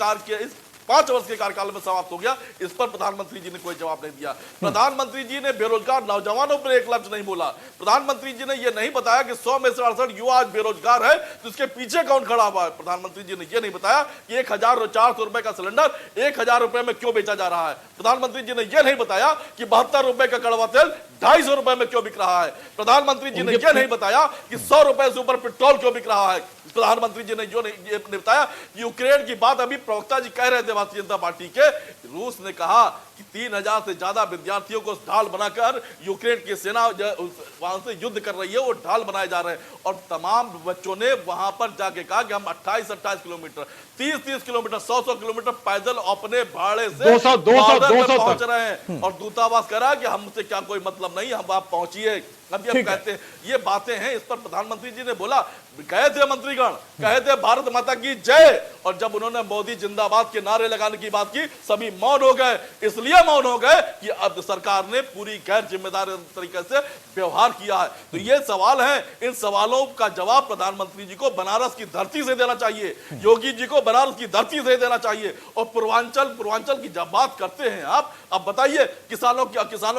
5 वर्ष के कार्यकाल में समाप्त हो गया। इस पर प्रधानमंत्री जी ने कोई जवाब नहीं दिया। प्रधानमंत्री जी ने बेरोजगार नौजवानों पर एक लफ्ज नहीं बोला। प्रधानमंत्री जी ने यह नहीं बताया कि 100 में से 68 युवा आज बेरोजगार है, तो इसके पीछे कौन खड़ा हुआ है। प्रधानमंत्री जी ने यह नहीं बताया कि 1,400 रुपए का सिलेंडर 1,000 रुपए में क्यों बेचा जा रहा है। प्रधानमंत्री जी ने यह नहीं बताया कि 72 रुपए का कड़वा तेल 250 रुपए में क्यों बिक रहा है। प्रधानमंत्री जी ने यह नहीं बताया कि 100 रुपए से ऊपर पेट्रोल क्यों बिक रहा है। प्रधानमंत्री जी ने जो नहीं बताया, यूक्रेन की बात अभी प्रवक्ता जी कह रहे थे भारतीय जनता पार्टी के, रूस ने कहा कि 3000 से ज्यादा विद्यार्थियों को ढाल बनाकर यूक्रेन की सेना वहां से युद्ध कर रही है, वो ढाल बनाए जा रहे हैं। और तमाम बच्चों ने वहां पर जाके कहा कि हम 28-28 किलोमीटर, 30-30 किलोमीटर, 100-100 किलोमीटर पैदल अपने भाड़े से 200 पहुंच रहे हैं। और दूतावास करा कि हमसे क्या कोई मतलब नहीं, हम आप पहुंचिए। अब ये कहते हैं, ये बातें हैं, इस पर प्रधानमंत्री जी ने बोला, कहे थे मंत्रीगण, कहे थे भारत माता की जय, और जब उन्होंने मोदी जिंदाबाद के नारे लगाने की बात की, सभी मौन हो गए। इसलिए मौन हो गए कि अब सरकार ने पूरी गैर जिम्मेदार तरीके से व्यवहार किया है। तो ये सवाल है, इन सवालों का जवाब प्रधानमंत्री जी को बनारस की धरती से देना चाहिए, योगी जी को बनारस की धरती से देना चाहिए। और पूर्वांचल की जब बात करते हैं आप, अब बताइए किसानों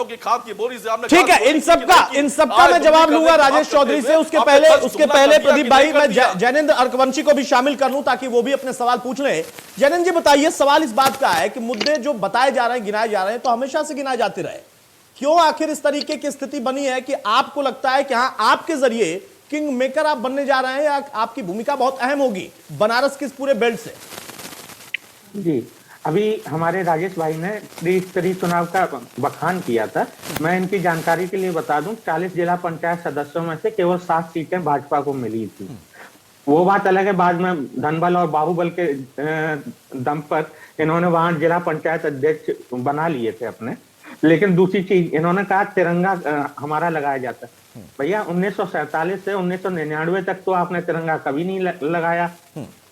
की खाद की बोरी से आपने, ठीक है, इन सबका मैं जवाब लूंगा राजेश चौधरी से। उसके पहले प्रदीप भाई, मैं जैनेंद्र अर्कवंशी को भी शामिल कर लूं ताकि वो भी अपने सवाल पूछ लें। जैनेंद्र जी बताइए, सवाल इस बात का है कि मुद्दे जो बताए जा रहे हैं, गिनाए जा रहे हैं, तो हमेशा से गिनाए जाते रहे, क्यों आखिर इस तरीके की स्थिति बनी है कि आपको लगता है कि हाँ, आपके जरिए किंग मेकर आप बनने जा रहे हैं, या आपकी भूमिका बहुत अहम होगी बनारस के इस पूरे बेल्ट से? जी, अभी हमारे राजेश भाई ने त्रिस्तरीय चुनाव का बखान किया था। मैं इनकी जानकारी के लिए बता दूं, 40 जिला पंचायत सदस्यों में से केवल 7 सीटें भाजपा को मिली थी। वो बात अलग है, बाद में धनबल और बाहुबल के दम पर इन्होंने वहां जिला पंचायत अध्यक्ष बना लिए थे अपने। लेकिन दूसरी चीज, इन्होंने कहा तिरंगा हमारा लगाया जाता है। भैया 1947 से 1999 तक तो आपने तिरंगा कभी नहीं लगाया।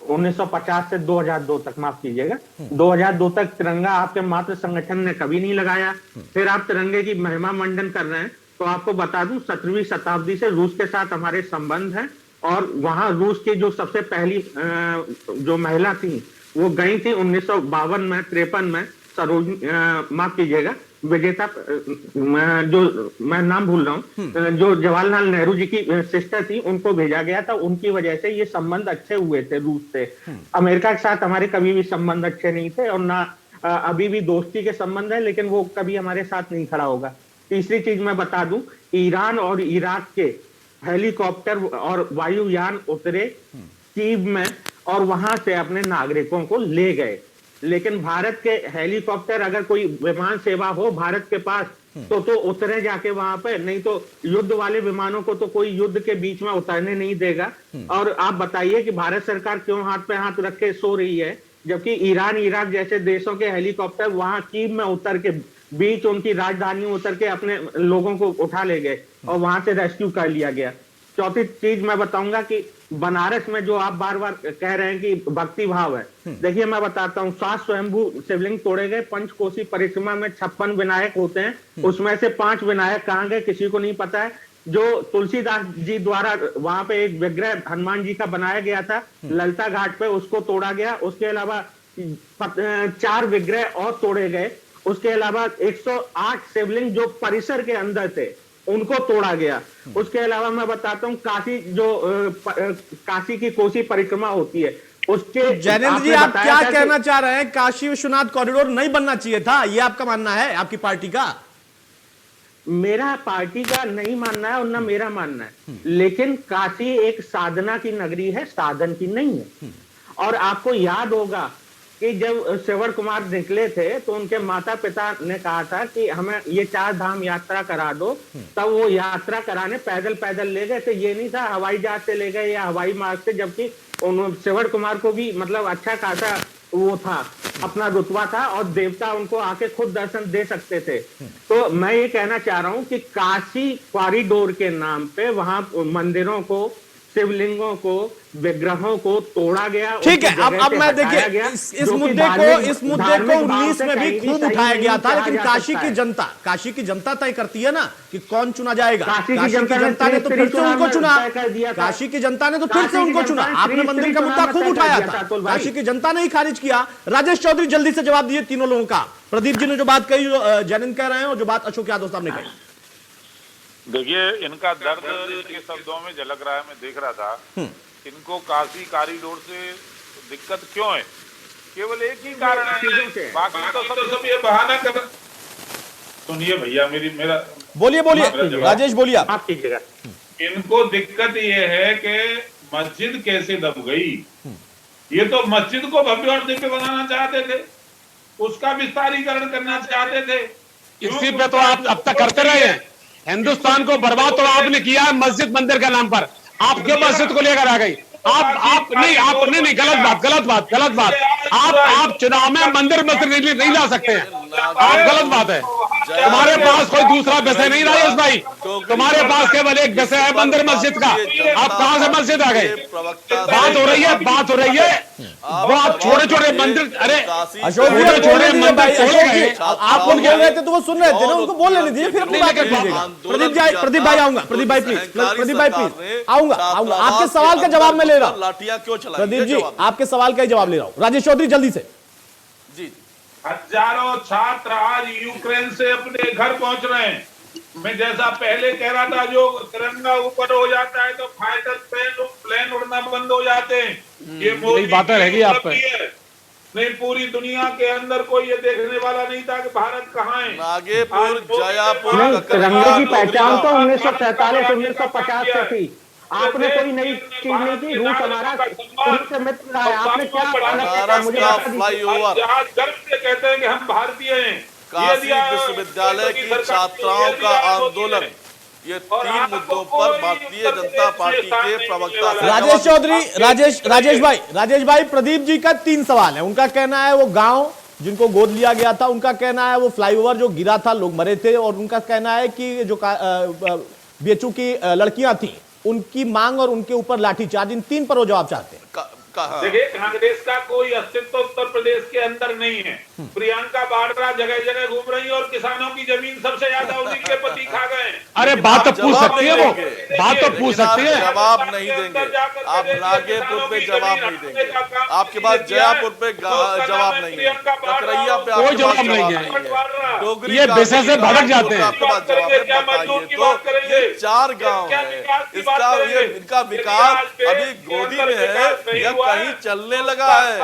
1950 से 2002 तक, माफ कीजिएगा, 2002 तक तिरंगा आपके मातृ संगठन ने कभी नहीं लगाया। फिर आप तिरंगे की महिमा मंडन कर रहे हैं। तो आपको बता दूं, 17वीं शताब्दी से रूस के साथ हमारे संबंध हैं, और वहां रूस की जो सबसे पहली जो महिला थी, वो गई थी 1952 में, 53 में, माफ कीजिएगा, विजेता, जो मैं नाम भूल रहा हूँ, जो जवाहरलाल नेहरू जी की सिस्टर थी, उनको भेजा गया था। उनकी वजह से ये संबंध अच्छे हुए थे रूस से। अमेरिका के साथ हमारे कभी भी संबंध अच्छे नहीं थे, और ना अभी भी दोस्ती के संबंध है, लेकिन वो कभी हमारे साथ नहीं खड़ा होगा। तीसरी चीज मैं बता दूं, ईरान और इराक के हेलीकॉप्टर और वायुयान उतरे कीव में, और वहां से अपने नागरिकों को ले गए। लेकिन भारत के हेलीकॉप्टर, अगर कोई विमान सेवा हो भारत के पास, तो उतरे जाके वहां पे, नहीं तो युद्ध वाले विमानों को तो कोई युद्ध के बीच में उतरने नहीं देगा। और आप बताइए कि भारत सरकार क्यों हाथ पे हाथ रख के सो रही है, जबकि ईरान, इराक जैसे देशों के हेलीकॉप्टर वहां कीव में उतर के, बीच उनकी राजधानी उतर के अपने लोगों को उठा ले गए और वहां से रेस्क्यू कर लिया गया। चौथी चीज मैं बताऊंगा कि बनारस में जो आप बार बार कह रहे हैं कि भक्ति भाव है, देखिए मैं बताता हूँ, 7 स्वयंभू शिवलिंग तोड़े गए। पंचकोसी परिक्रमा में 56 विनायक होते हैं, उसमें से 5 विनायक कहाँ गए किसी को नहीं पता है। जो तुलसीदास जी द्वारा वहां पे एक विग्रह हनुमान जी का बनाया गया था ललता घाट पे, उसको तोड़ा गया। उसके अलावा 4 विग्रह और तोड़े गए। उसके अलावा 108 शिवलिंग जो परिसर के अंदर थे, उनको तोड़ा गया। उसके अलावा मैं बताता हूँ, काशी जो काशी की कोसी परिक्रमा होती है, उसके, जैनेंद्र जी आप क्या कहना चाह रहे हैं? काशी विश्वनाथ कॉरिडोर नहीं बनना चाहिए था, ये आपका मानना है, आपकी पार्टी का? मेरा पार्टी का नहीं मानना है और ना मेरा मानना है, लेकिन काशी एक साधना की नगरी है, साधन की नहीं है। और आपको याद होगा कि जब श्रवण कुमार निकले थे, तो उनके माता पिता ने कहा था कि हमें ये 4 धाम यात्रा करा दो, तब वो यात्रा कराने पैदल ले गए थे। ये नहीं था हवाई जहाज से ले गए या हवाई मार्ग से, जबकि श्रवण कुमार को भी मतलब अच्छा खासा वो था, अपना रुतबा था, और देवता उनको आके खुद दर्शन दे सकते थे। तो मैं ये कहना चाह रहा हूँ कि काशी कॉरिडोर के नाम पे वहां मंदिरों को, शिवलिंगों को, विग्रहों को तोड़ा गया। ठीक है, अब मैं देखिए इस मुद्दे को 19 में भी खूब उठाया गया था, लेकिन काशी की जनता तय करती है ना कि कौन चुना जाएगा। काशी की जनता ने तो फिर से उनको चुना, काशी की जनता ने तो फिर से उनको चुना। आपने मंदिर का मुद्दा खूब उठाया था, काशी की जनता ने ही खारिज किया। राजेश चौधरी जल्दी से जवाब दीजिए तीनों लोगों का। प्रदीप जी ने जो बात कही, जो जैनेंद्र कह रहे हैं, और जो बात अशोक यादव साहब ने कही। देखिए, इनका दर्द इनके शब्दों में झलक रहा है, मैं देख रहा था। इनको काशी कॉरिडोर से दिक्कत क्यों है? केवल एक ही कारण है, बाकी तो सब ये बहाना कर। सुनिए भैया, मेरा बोलिए राजेश बोलिए आप कीजिएगा। इनको दिक्कत ये है कि मस्जिद कैसे दब गई। ये तो मस्जिद को भव्य और दिव्य बनाना चाहते थे, उसका विस्तारीकरण करना चाहते थे। इसी पे तो आप अब तक करते रहे हैं। हिंदुस्तान को बर्बाद तो आपने किया है मस्जिद मंदिर के नाम पर। आप क्यों मस्जिद को लेकर आ गई? आप नहीं, गलत बात। आप चुनाव में मंदिर मस्जिद नहीं ला सकते हैं, आप गलत बात है। तुम्हारे पास कोई दूसरा विषय नहीं राजेश भाई, तुम्हारे पास केवल एक विषय है मंदिर मस्जिद का। आप कहां से मस्जिद आ गए? बात हो रही है वो आप छोटे मंदिर, अरे अशोक जी छोटे मंदिर अशोक जी आप बोल रहे थे तो वो सुन रहे थे ना, उनको बोलने दीजिए, फिर अपनी बात कर लीजिएगा। प्रदीप भाई आऊंगा, प्रदीप भाई प्लीज आऊंगा। आपके सवाल का जवाब मैं ले रहा हूँ। लाठियां क्यों चलाई? प्रदीप जी आपके सवाल का ही जवाब ले रहा हूँ। राजेश चौधरी जल्दी से। जी हजारों छात्र आज यूक्रेन से अपने घर पहुंच रहे हैं। मैं जैसा पहले कह रहा था, जो तिरंगा ऊपर हो जाता है तो फाइटर प्लेन उड़ना बंद हो जाते हैं। ये मोदी बातें रहेगी आप पे। नहीं, पूरी दुनिया के अंदर कोई ये देखने वाला नहीं था कि भारत कहाँ है। नागेपुर जयापुर नहीं, तिरंगे की पहचान तो 1947 1950 से थी। आपने कोई नई चीज नहीं की। रूस हमारा से मित्र रहा है, आपने क्या मुझे फ्लाईओवर आज गर्व से कहते हैं कि हम भारतीय हैं। काशी विश्वविद्यालय की छात्राओं का आंदोलन, ये 3 मुद्दों पर भारतीय जनता पार्टी के प्रवक्ता राजेश चौधरी, राजेश भाई प्रदीप जी का 3 सवाल है। उनका कहना है वो गांव जिनको गोद लिया गया था, उनका कहना है वो फ्लाईओवर जो गिरा था लोग मरे थे, और उनका कहना है कि जो बीएचयू की लड़कियां थी उनकी मांग और उनके ऊपर लाठीचार्ज। इन 3 पर वो जवाब चाहते हैं। देखिए, कांग्रेस का कोई अस्तित्व उत्तर प्रदेश के अंदर नहीं है। प्रियंका वाड्रा जगह जगह घूम रही है और किसानों की जमीन सबसे ज्यादा उन्हीं के पति खा गए। अरे बात तो पूछ सकती है, वो बात तो पूछ सकती है। जवाब नहीं देंगे आप, नागेपुर पे जवाब नहीं देंगे आपके पास, जयापुर पे जवाब नहीं है, ककरैया पे कोई जवाब नहीं है। डोगरी ये विषय से भटक जाते हैं। आपके पास जवाब है, बताइए। तो ये 4 गांव है, इनका विकास अभी गोदी में है या कहीं चलने लगा है?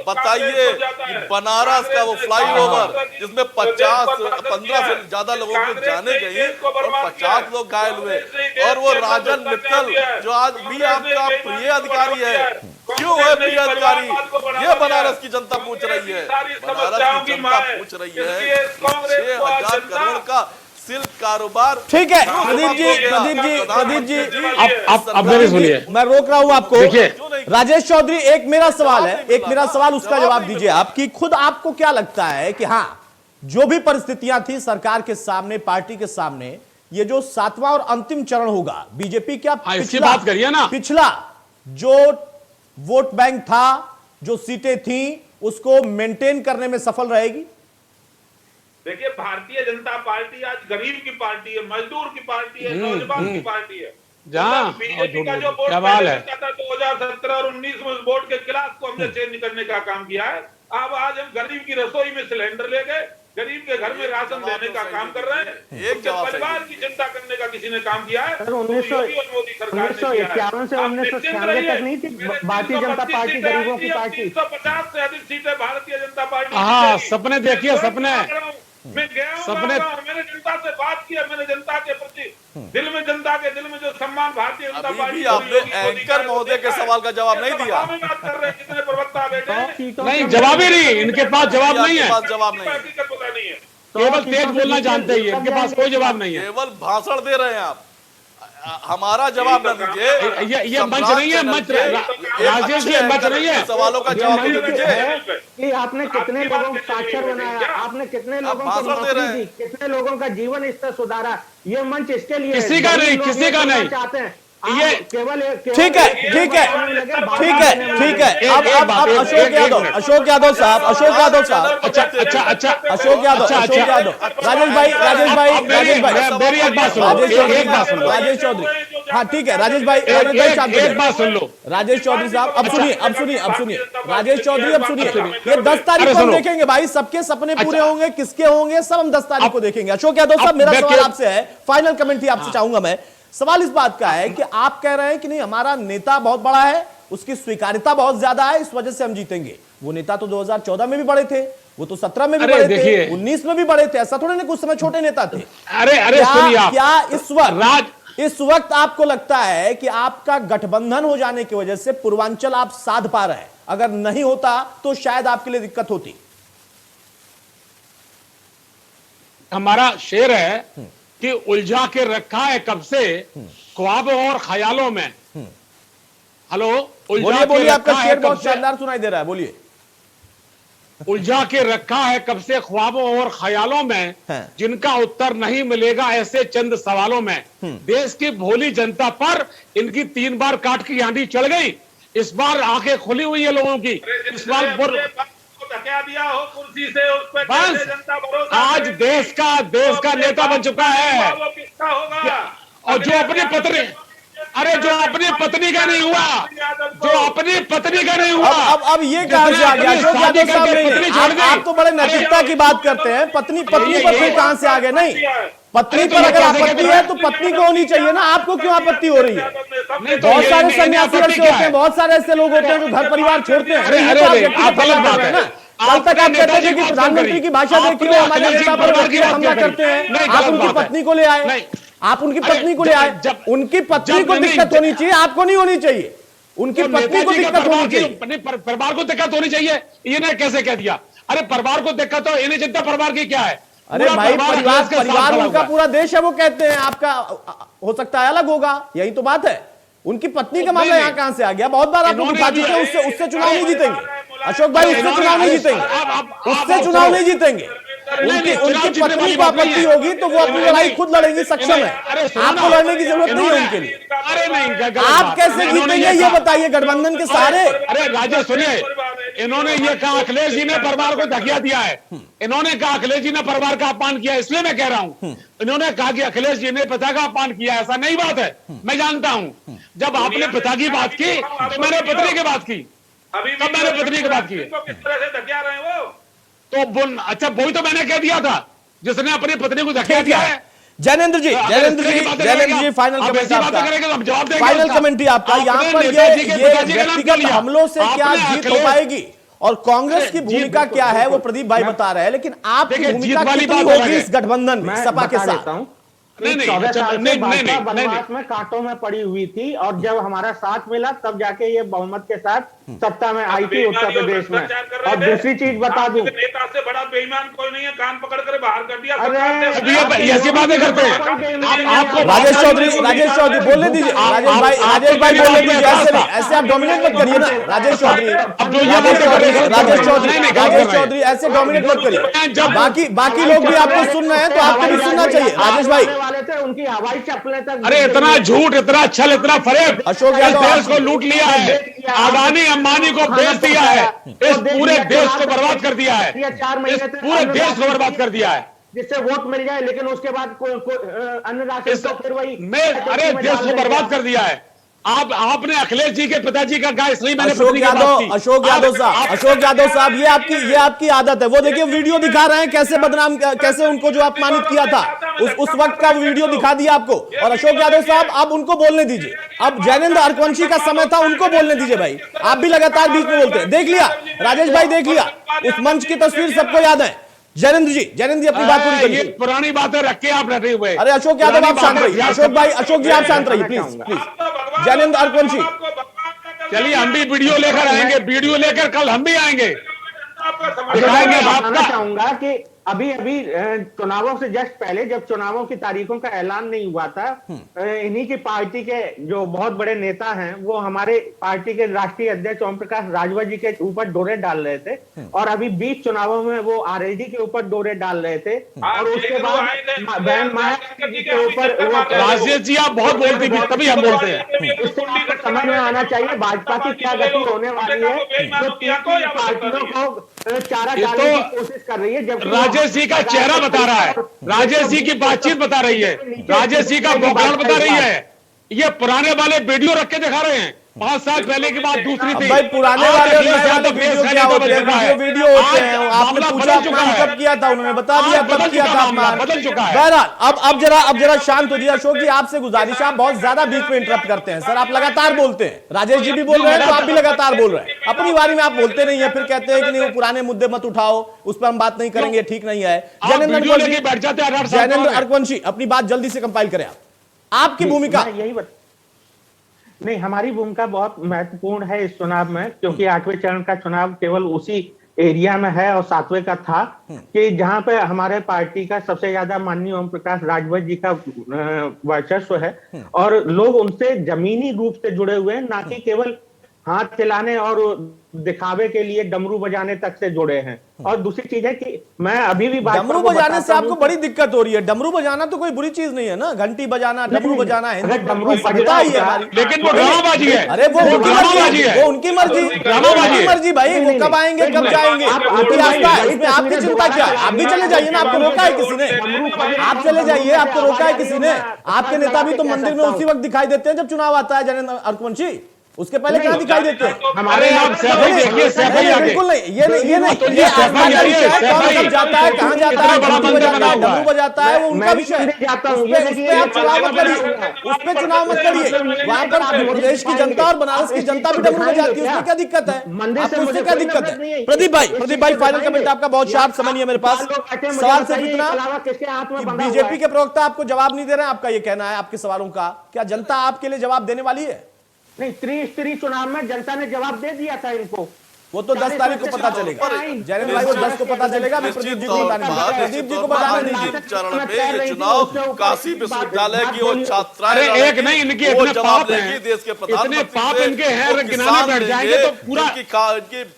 बताइए कि बनारस का वो फ्लाईओवर जिसमें 15 से ज्यादा लोगों को जाने गई और 50 लोग घायल हुए, और वो राजन मित्तल जो आज भी आपका प्रिय अधिकारी है, क्यों है प्रिय अधिकारी? ये बनारस की जनता पूछ रही है, बनारस की जनता पूछ रही है। 6,000 करोड़ का सिल्क कारोबार। ठीक है प्रदीप जी अब मेरी सुनिए, मैं रोक रहा हूं आपको। राजेश चौधरी, एक मेरा सवाल है, एक मेरा सवाल, उसका जवाब दीजिए आप कि खुद आपको क्या लगता है कि हाँ, जो भी परिस्थितियां थी सरकार के सामने, पार्टी के सामने, ये जो 7वां और अंतिम चरण होगा, बीजेपी क्या इसकी बात करिए ना, पिछला जो वोट बैंक था, जो सीटें थी, उसको मेंटेन करने में सफल रहेगी? देखिए, भारतीय जनता पार्टी आज गरीब की पार्टी है, मजदूर की पार्टी है, नौजवान की पार्टी है। जहां बीजेपी का जो वोट सवाल है 2017 और 19 में उस वोट के खिलाफ को हमने चेंज करने का काम किया है। अब आज हम गरीब की रसोई में सिलेंडर ले गए, गरीब के घर में राशन देने का काम कर रहे हैं। एक परिवार की चिंता करने का किसी ने काम किया है? 1951 से 1996 तक नहीं थी भारतीय जनता पार्टी गरीबों की पार्टी? 350 से अधिक सीटें भारतीय जनता पार्टी। हाँ, सपने देखिए, सपने। मैं गया हूं, मैंने जनता से बात किया, मैंने जनता के प्रति दिल में, जनता के दिल में जो सम्मान भारतीय जनता पार्टी। आपने एंकर महोदय के सवाल का जवाब नहीं दिया। बात कर रहे हैं, कितने प्रवक्ता बैठे नहीं, जवाब ही नहीं, इनके पास जवाब नहीं है, जवाब नहीं है, पता नहीं है, केवल तेज बोलना जानते ही है, इनके पास कोई जवाब नहीं है, केवल भाषण दे रहे हैं आप। हमारा जवाब न दीजिए। ये मंच नहीं है, मंच राजेश जी, मंच नहीं है, सवालों का जवाब दे दीजिए कि आपने कितने लोगों को साक्षर बनाया, आपने कितने लोगों को नौकरी दी, कितने लोगों का जीवन स्तर सुधारा। ये मंच इसके लिए किसी का नहीं, किसी का नहीं चाहते हैं ये। केवल ठीक है अब अशोक यादव साहब, अशोक यादव राजेश भाई मेरी एक बात सुनो, राजेश चौधरी, हाँ ठीक है, राजेश भाई एक बात सुन लो, राजेश चौधरी साहब, अब सुनिए राजेश चौधरी, अब सुनिए, ये 10 तारीख को हम देखेंगे भाई, सबके सपने पूरे होंगे, किसके होंगे, सब हम 10 तारीख को देखेंगे। अशोक यादव साहब, मेरा सवाल आपसे है, फाइनल कमेंट ही आपसे चाहूंगा मैं। सवाल इस बात का है कि आप कह रहे हैं कि नहीं, हमारा नेता बहुत बड़ा है, उसकी स्वीकार्यता बहुत ज्यादा है, इस वजह से हम जीतेंगे। वो नेता तो 2014 में भी बड़े थे, वो तो 17 में भी बड़े थे, 19 में भी बड़े थे, ऐसा थोड़े ना कुछ समय छोटे नेता थे। अरे सुनिए आप, क्या इस वक्त आपको लगता है कि आपका गठबंधन हो जाने की वजह से पूर्वांचल आप साध पा रहे हैं? अगर नहीं होता तो शायद आपके लिए दिक्कत होती। हमारा शेर है कि उलझा के रखा है कब से ख्वाबों और ख्यालों में। हेलो, उलझा बोलिए के बोलिए, आपका रखा है शेर कब बहुत से, शानदार सुनाई दे रहा है, बोलिए। उलझा के रखा है कब से ख्वाबों और ख्यालों में, हाँ। जिनका उत्तर नहीं मिलेगा ऐसे चंद सवालों में। देश की भोली जनता पर इनकी 3 बार काट की आंधी चढ़ गई। इस बार आंखें खुली हुई है लोगों की। इस बार धकेला दिया हो कुर्सी से, उस पे बस कैसे जनता भरोसा आज करेगी? देश का नेता बन चुका है। वो किसका होगा? और जो अपनी पत्नी, अरे जो अपनी पत्नी का नहीं हुआ, जो अपनी पत्नी का नहीं हुआ, अब ये कहां से आ गया अशोक यादव साहब? नहीं, आप तो बड़े नैतिकता की बात करते हैं, पत्नी पर फिर कहां से आ गए? नहीं, पत्नी पर अगर आपत्ति है तो पत्नी को होनी चाहिए ना, आपको क्यों आपत्ति हो रही है? बहुत सारे सन्यासी ऐसे होते हैं, बहुत सारे ऐसे लोग होते हैं जो घर परिवार छोड़ते हैं। आप गलत बात है ना। कल तक आप कहते थे कि प्रधानमंत्री की भाषा देखिए, हमारे नेता पर हमला करते हैं, आप उनकी पत्नी को ले आए, आप उनकी पत्नी को ले आए। उनकी पत्नी को दिक्कत होनी चाहिए, आपको नहीं होनी चाहिए। उनकी पत्नी को दिक्कत होनी चाहिए, परिवार को दिक्कत होनी चाहिए। इन्हें कैसे कह दिया? अरे परिवार को दिक्कत हो, इन्हें चिंता परिवार की क्या है? अरे भाई, परिवार उनका पूरा देश है, वो कहते हैं। आपका हो सकता है अलग होगा, यही तो बात है। उनकी पत्नी का मामला यहाँ कहां से आ गया? बहुत बार आप लोग उठा चुके हैं, उससे चुनाव नहीं जीतेंगे अशोक भाई, उससे चुनाव नहीं जीतेंगे, उससे चुनाव नहीं जीतेंगे। उनकी पत्नी को आपत्ति होगी तो वो अपनी लड़ाई खुद लड़ेंगी, सक्षम है, आपको लड़ने की जरूरत नहीं है उनके लिए। अरे नहीं, आप कैसे जीतेंगे ये बताइए, गठबंधन के सारे। अरे राजेश सुनिए, इन्होंने ये कहा अखिलेश जी ने परिवार को धकिया दिया है। इन्होंने कहा अखिलेश जी ने परिवार का अपमान किया, इसलिए मैं कह रहा हूं। इन्होंने कहा कि अखिलेश जी ने पिता का अपमान किया, ऐसा नहीं बात है। मैं जानता हूं, जब आपने पिता की बात की तो मैंने पत्नी की बात की, तब मैंने पत्नी की बात की। किस तरह से धकेला रहे हैं वो? तो अच्छा, वही तो मैंने कह दिया था, जिसने अपनी पत्नी को धकेला दिया है। जैनेंद्र जी, जैनेंद्र जी, फाइनल कमेंट आपका, फाइनल कमेंट आपका। यहाँ पर ये व्यक्तिगत हमलों से क्या जीत हो पाएगी और कांग्रेस की भूमिका क्या है, वो प्रदीप भाई बता रहे हैं, लेकिन आपकी भूमिका कितनी होगी इस गठबंधन में सपा के साथ? 14 साल से भाजपा वनवास में कांटों में पड़ी हुई थी, और जब हमारा साथ मिला तब जाके ये बहुमत के साथ सत्ता में आई थी उत्तर प्रदेश में। और दूसरी चीज बता दूं, नेता से बड़ा बेईमान कोई नहीं है, कान पकड़ कर बाहर कर दिया। अरे ऐसी बातें करते हैं आपको। राजेश चौधरी बोलने दीजिए, राजेश भाई बोलने दीजिए, ऐसे नहीं, ऐसे आप डोमिनेट मत करिए ना राजेश चौधरी, ऐसे डोमिनेट मत करिए। बाकी लोग भी आपको सुन रहे हैं तो आपको भी सुनना चाहिए। राजेश भाई वाले थे, उनकी हवाई चप्पलें तक। अरे इतना झूठ, इतना छल, इतना फरेब, अशोक इस यादव देश को लूट लिया है, अडानी अंबानी को बेच दिया है, इस पूरे देश को बर्बाद कर दिया है, इस पूरे देश को बर्बाद कर दिया है, जिससे वोट मिल जाए, लेकिन उसके बाद अन्य राशि तो फिर वही। अरे देश को बर्बाद कर दिया है। आपने अखिलेश जी के पिताजी का कहा, इसलिए मैंने अशोक यादव साहब, ये आपकी आदत है। वो देखिए वीडियो दिखा रहे हैं कैसे उनको जो अपमानित किया था, उस वक्त का वीडियो दिखा दिया आपको। और अशोक यादव साहब, अब उनको बोलने दीजिए। अब जैनेंद्र अरकवंशी का समय था, उनको बोलने दीजिए भाई। आप भी लगातार बीच में बोलते हैं। देख लिया राजेश भाई, देख लिया उस मंच की तस्वीर, सबको याद है। जैनेंद्र जी अपनी बात पूरी करिए। ये पुरानी बातें रख के आप डटे हुए। अरे अशोक यादव आप शांत रहिए, अशोक जी आप शांत रहिए प्लीज। जैनेंद्र अरकवंशी, चलिए हम भी वीडियो लेकर आएंगे, वीडियो लेकर कल हम भी आएंगे, दिखाएंगे। बताना चाहूंगा कि अभी चुनावों से जस्ट पहले, जब चुनावों की तारीखों का ऐलान नहीं हुआ था, इन्हीं की पार्टी के जो बहुत बड़े नेता हैं, वो हमारे पार्टी के राष्ट्रीय अध्यक्ष ओम प्रकाश राजभर जी के ऊपर डोरे डाल रहे थे। और अभी 20 चुनावों में वो आरएलडी के ऊपर डोरे डाल रहे थे। और उसके बाद बहन माया जी के ऊपर। राजेश जी आप बहुत बोलती थी, तभी हम बोलते हैं। इससे आपको समझ में आना चाहिए भाजपा की क्या गति होने वाली है, जो पार्टियों को चारा डालने की कोशिश कर रही है। जब राजेश जी का चेहरा बता रहा है, राजेश जी की बातचीत बता रही है, राजेश जी का बौखलाहट बता रही है। ये पुराने वाले वीडियो रख के दिखा रहे हैं। 5 साल पहले की बात दूसरी थी। भाई पुराने वाले वीडियो क्या होते हैं? वीडियो होते हैं। आपने पूछा अपमान कब किया था, उन्होंने बता दिया कब किया था अपमान। बदल चुका है। बहरहाल अब जरा शांत हो जाइए। अशोक जी आपसे गुजारिश, आप बहुत ज्यादा बीच में इंटरप्ट करते हैं सर, आप लगातार बोलते हैं। राजेश जी भी बोल रहे हैं तो आप भी लगातार बोल रहे हैं। अपनी बारी में आप बोलते नहीं है, फिर कहते हैं कि नहीं वो पुराने मुद्दे मत उठाओ, उस पर हम बात नहीं करेंगे, ठीक नहीं है। जैनेंद्र अरकवंशी अपनी बात जल्दी से कंपाइल करें। आपकी भूमिका नहीं, हमारी भूमिका बहुत महत्वपूर्ण है इस चुनाव में, क्योंकि 8वें चरण का चुनाव केवल उसी एरिया में है और 7वें का था कि जहां पे हमारे पार्टी का सबसे ज्यादा माननीय ओम प्रकाश राजभर जी का वर्चस्व है और लोग उनसे जमीनी रूप से जुड़े हुए हैं, ना कि केवल हाथ चलाने और दिखावे के लिए डमरू बजाने तक से जुड़े हैं। और दूसरी चीज है कि मैं अभी भी डमरू बजाने से आपको बड़ी दिक्कत हो रही है। डमरू बजाना तो कोई बुरी चीज नहीं है ना, घंटी बजाना, डमरू बजाना है, डमरू बजता ही है हमारी। लेकिन वो ड्रामाबाजी है। अरे वो उनकी ड्रामाबाजी मर्जी, है। वो उनकी मर्जी, उनकी मर्जी भाई, वो कब आएंगे कब जाएंगे उनकी आस्था है, इसमें आपकी चिंता क्या है? आप भी चले जाइए ना, आपको रोका है किसी ने? आप चले जाइए, आपको रोका है किसी ने? आपके नेता भी तो मंदिर में उसी वक्त दिखाई देते हैं जब चुनाव आता है जैनेंद्र अर्कवंशी, उसके पहले क्या दिखाई देते हैं? हमारे आप सैफई देखिए, सैफई आगे। बिल्कुल नहीं, ये नहीं, ये नहीं, ये आस्था का विषय है। कौन कब जाता है, कहां जाता है, घंटी बजाता है, डमरू बजाता है, वो उनका विषय है। उस पे आप चुनाव मत करिए, उस पे चुनाव मत करिए। वहां पर प्रदेश की जनता और बनारस की जनता भी डमरू बजाती है, उसमें क्या दिक्कत है? आपको उससे क्या दिक्कत है? प्रदीप भाई फाइनल कमेंट आपका बहुत शार्प समय नहीं है मेरे पास। सवाल सिर्फ इतना कि बीजेपी के प्रवक्ता आपको जवाब नहीं दे रहे हैं, आपका ये कहना है आपके सवालों का, क्या जनता आपके लिए जवाब देने वाली है? नहीं, त्रिस्तरीय चुनाव में जनता ने जवाब दे दिया था इनको। वो तो 10 तारीख को पता चलेगा जयनेंद्र भाई, वो 10 को पता चलेगा। मैं प्रदीप जी को बताने दीजिए, प्रदीप जी को बताने दीजिए। चरण पे ये चुनाव काशी विश्वविद्यालय की और छात्राएं अरे एक नहीं, इनके वो इतने जवाब पाप देंगी हैं, देश के इतने प्रधानमंत्री पाप से, इनके हैं, वो अगर गिनाने किसान बैठ जाएंगे देंगे, तो पूरा इनकी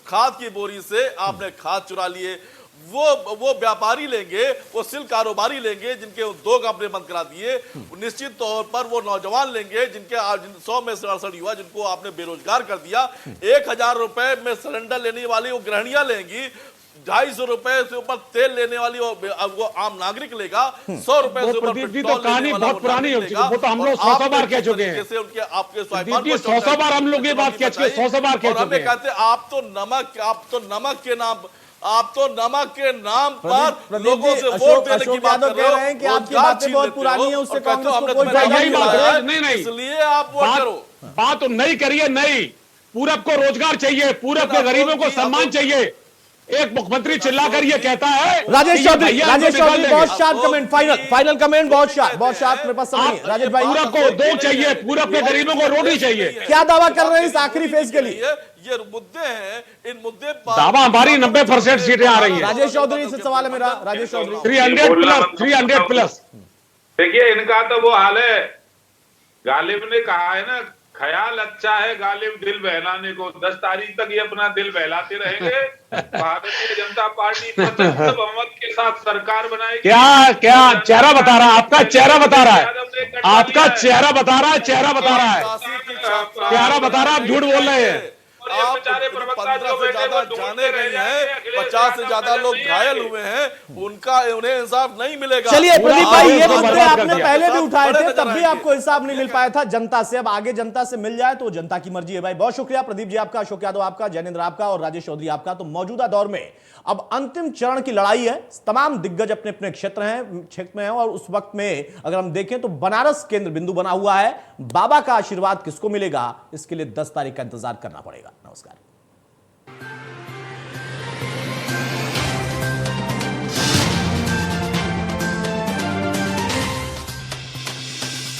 खाद की बोरी से आपने खाद चुरा लिए। वो व्यापारी लेंगे, वो सिल्क कारोबारी लेंगे जिनके उद्योग आपने बंद करा दिए। निश्चित तौर पर वो नौजवान लेंगे जिनके 100 में से 68 युवा जिनको आपने बेरोजगार कर दिया। 1000 रुपए में सिलेंडर लेने वाली वो गृहणियां लेंगी, 250 रुपए से ऊपर तेल लेने वाली वो आम नागरिक लेगा, 100 रुपए से ऊपर प्रदीप जी तो पेट्रोल कहानी लेने वाला बहुत पुरानी हो चुकी है, वो तो हम और लोग 100 बार आप कह चुके हैं। जैसे उनके आपके प्रदीप जी 100 बार हम लोग ये बात कह चुके हैं, 100 बार कह और हमें चुके हैं। कहते आप तो नमक के नाम पर लोगों से वोट देने की बात कर रहे हैं कि आपकी बातें बहुत पुरानी है, उससे कांग्रेस को कोई फायदा यही बात है। नहीं, नहीं। इसलिए आप वोट करो। बात तो नहीं करिए, नहीं, पूरब को रोजगार चाहिए, पूरब के गरीबों को सम्मान चाहिए। एक मुख्यमंत्री चिल्ला कर ये कहता है राजेश कि ये चौधरी, भैया हमको निकाल देंगे। बहुत शार्प कमेंट, फाइनल कमेंट, बहुत शार्प मेरे पास समय नहीं है। राजेश भाई, पूरब को दो चाहिए, पूरब के गरीबों को रोटी चाहिए। क्या दावा कर रहे हैं इस आखिरी फेज के लिए? ये मुद्दे हैं, इन मुद्दे पर दावा हमारी 90% सीटें आ रही है। राजेश चौधरी से सवाल है मेरा, राजेश चौधरी। 300 प्लस। देखिए इनका तो वो हाल है, गालिब ने कहा है ना, ख्याल अच्छा है गालिब दिल बहलाने को। 10 तारीख तक ये अपना दिल बहलाते रहेंगे। भारतीय जनता पार्टी 75 बहुमत के साथ सरकार बनाएगी। क्या चेहरा बता रहा है, आपका चेहरा बता रहा है, आपका चेहरा बता रहा है, चेहरा बता रहा है, चेहरा बता रहा है, आप झूठ बोल रहे हैं। आप 15 से ज्यादा जाने गए हैं, 50 से ज्यादा लोग घायल हुए हैं, उन्हें इंसाफ नहीं मिलेगा। चलिए प्रदीप भाई, ये आपने मुद्दे बर्बाद कर आपने दिया। पहले भी उठाए थे, बड़े तब भी नजर आपको इंसाफ नहीं मिल पाया था जनता से। अब आगे जनता से मिल जाए तो जनता की मर्जी है भाई। बहुत शुक्रिया प्रदीप जी आपका, अशोक यादव आपका, जयनेंद्र आपका और राजेश चौधरी आपका। तो मौजूदा दौर में अब अंतिम चरण की लड़ाई है। तमाम दिग्गज अपने अपने क्षेत्र में हैं और उस वक्त में अगर हम देखें तो बनारस केंद्र बिंदु बना हुआ है। बाबा का आशीर्वाद किसको मिलेगा, इसके लिए 10 तारीख का इंतजार करना पड़ेगा। नमस्कार।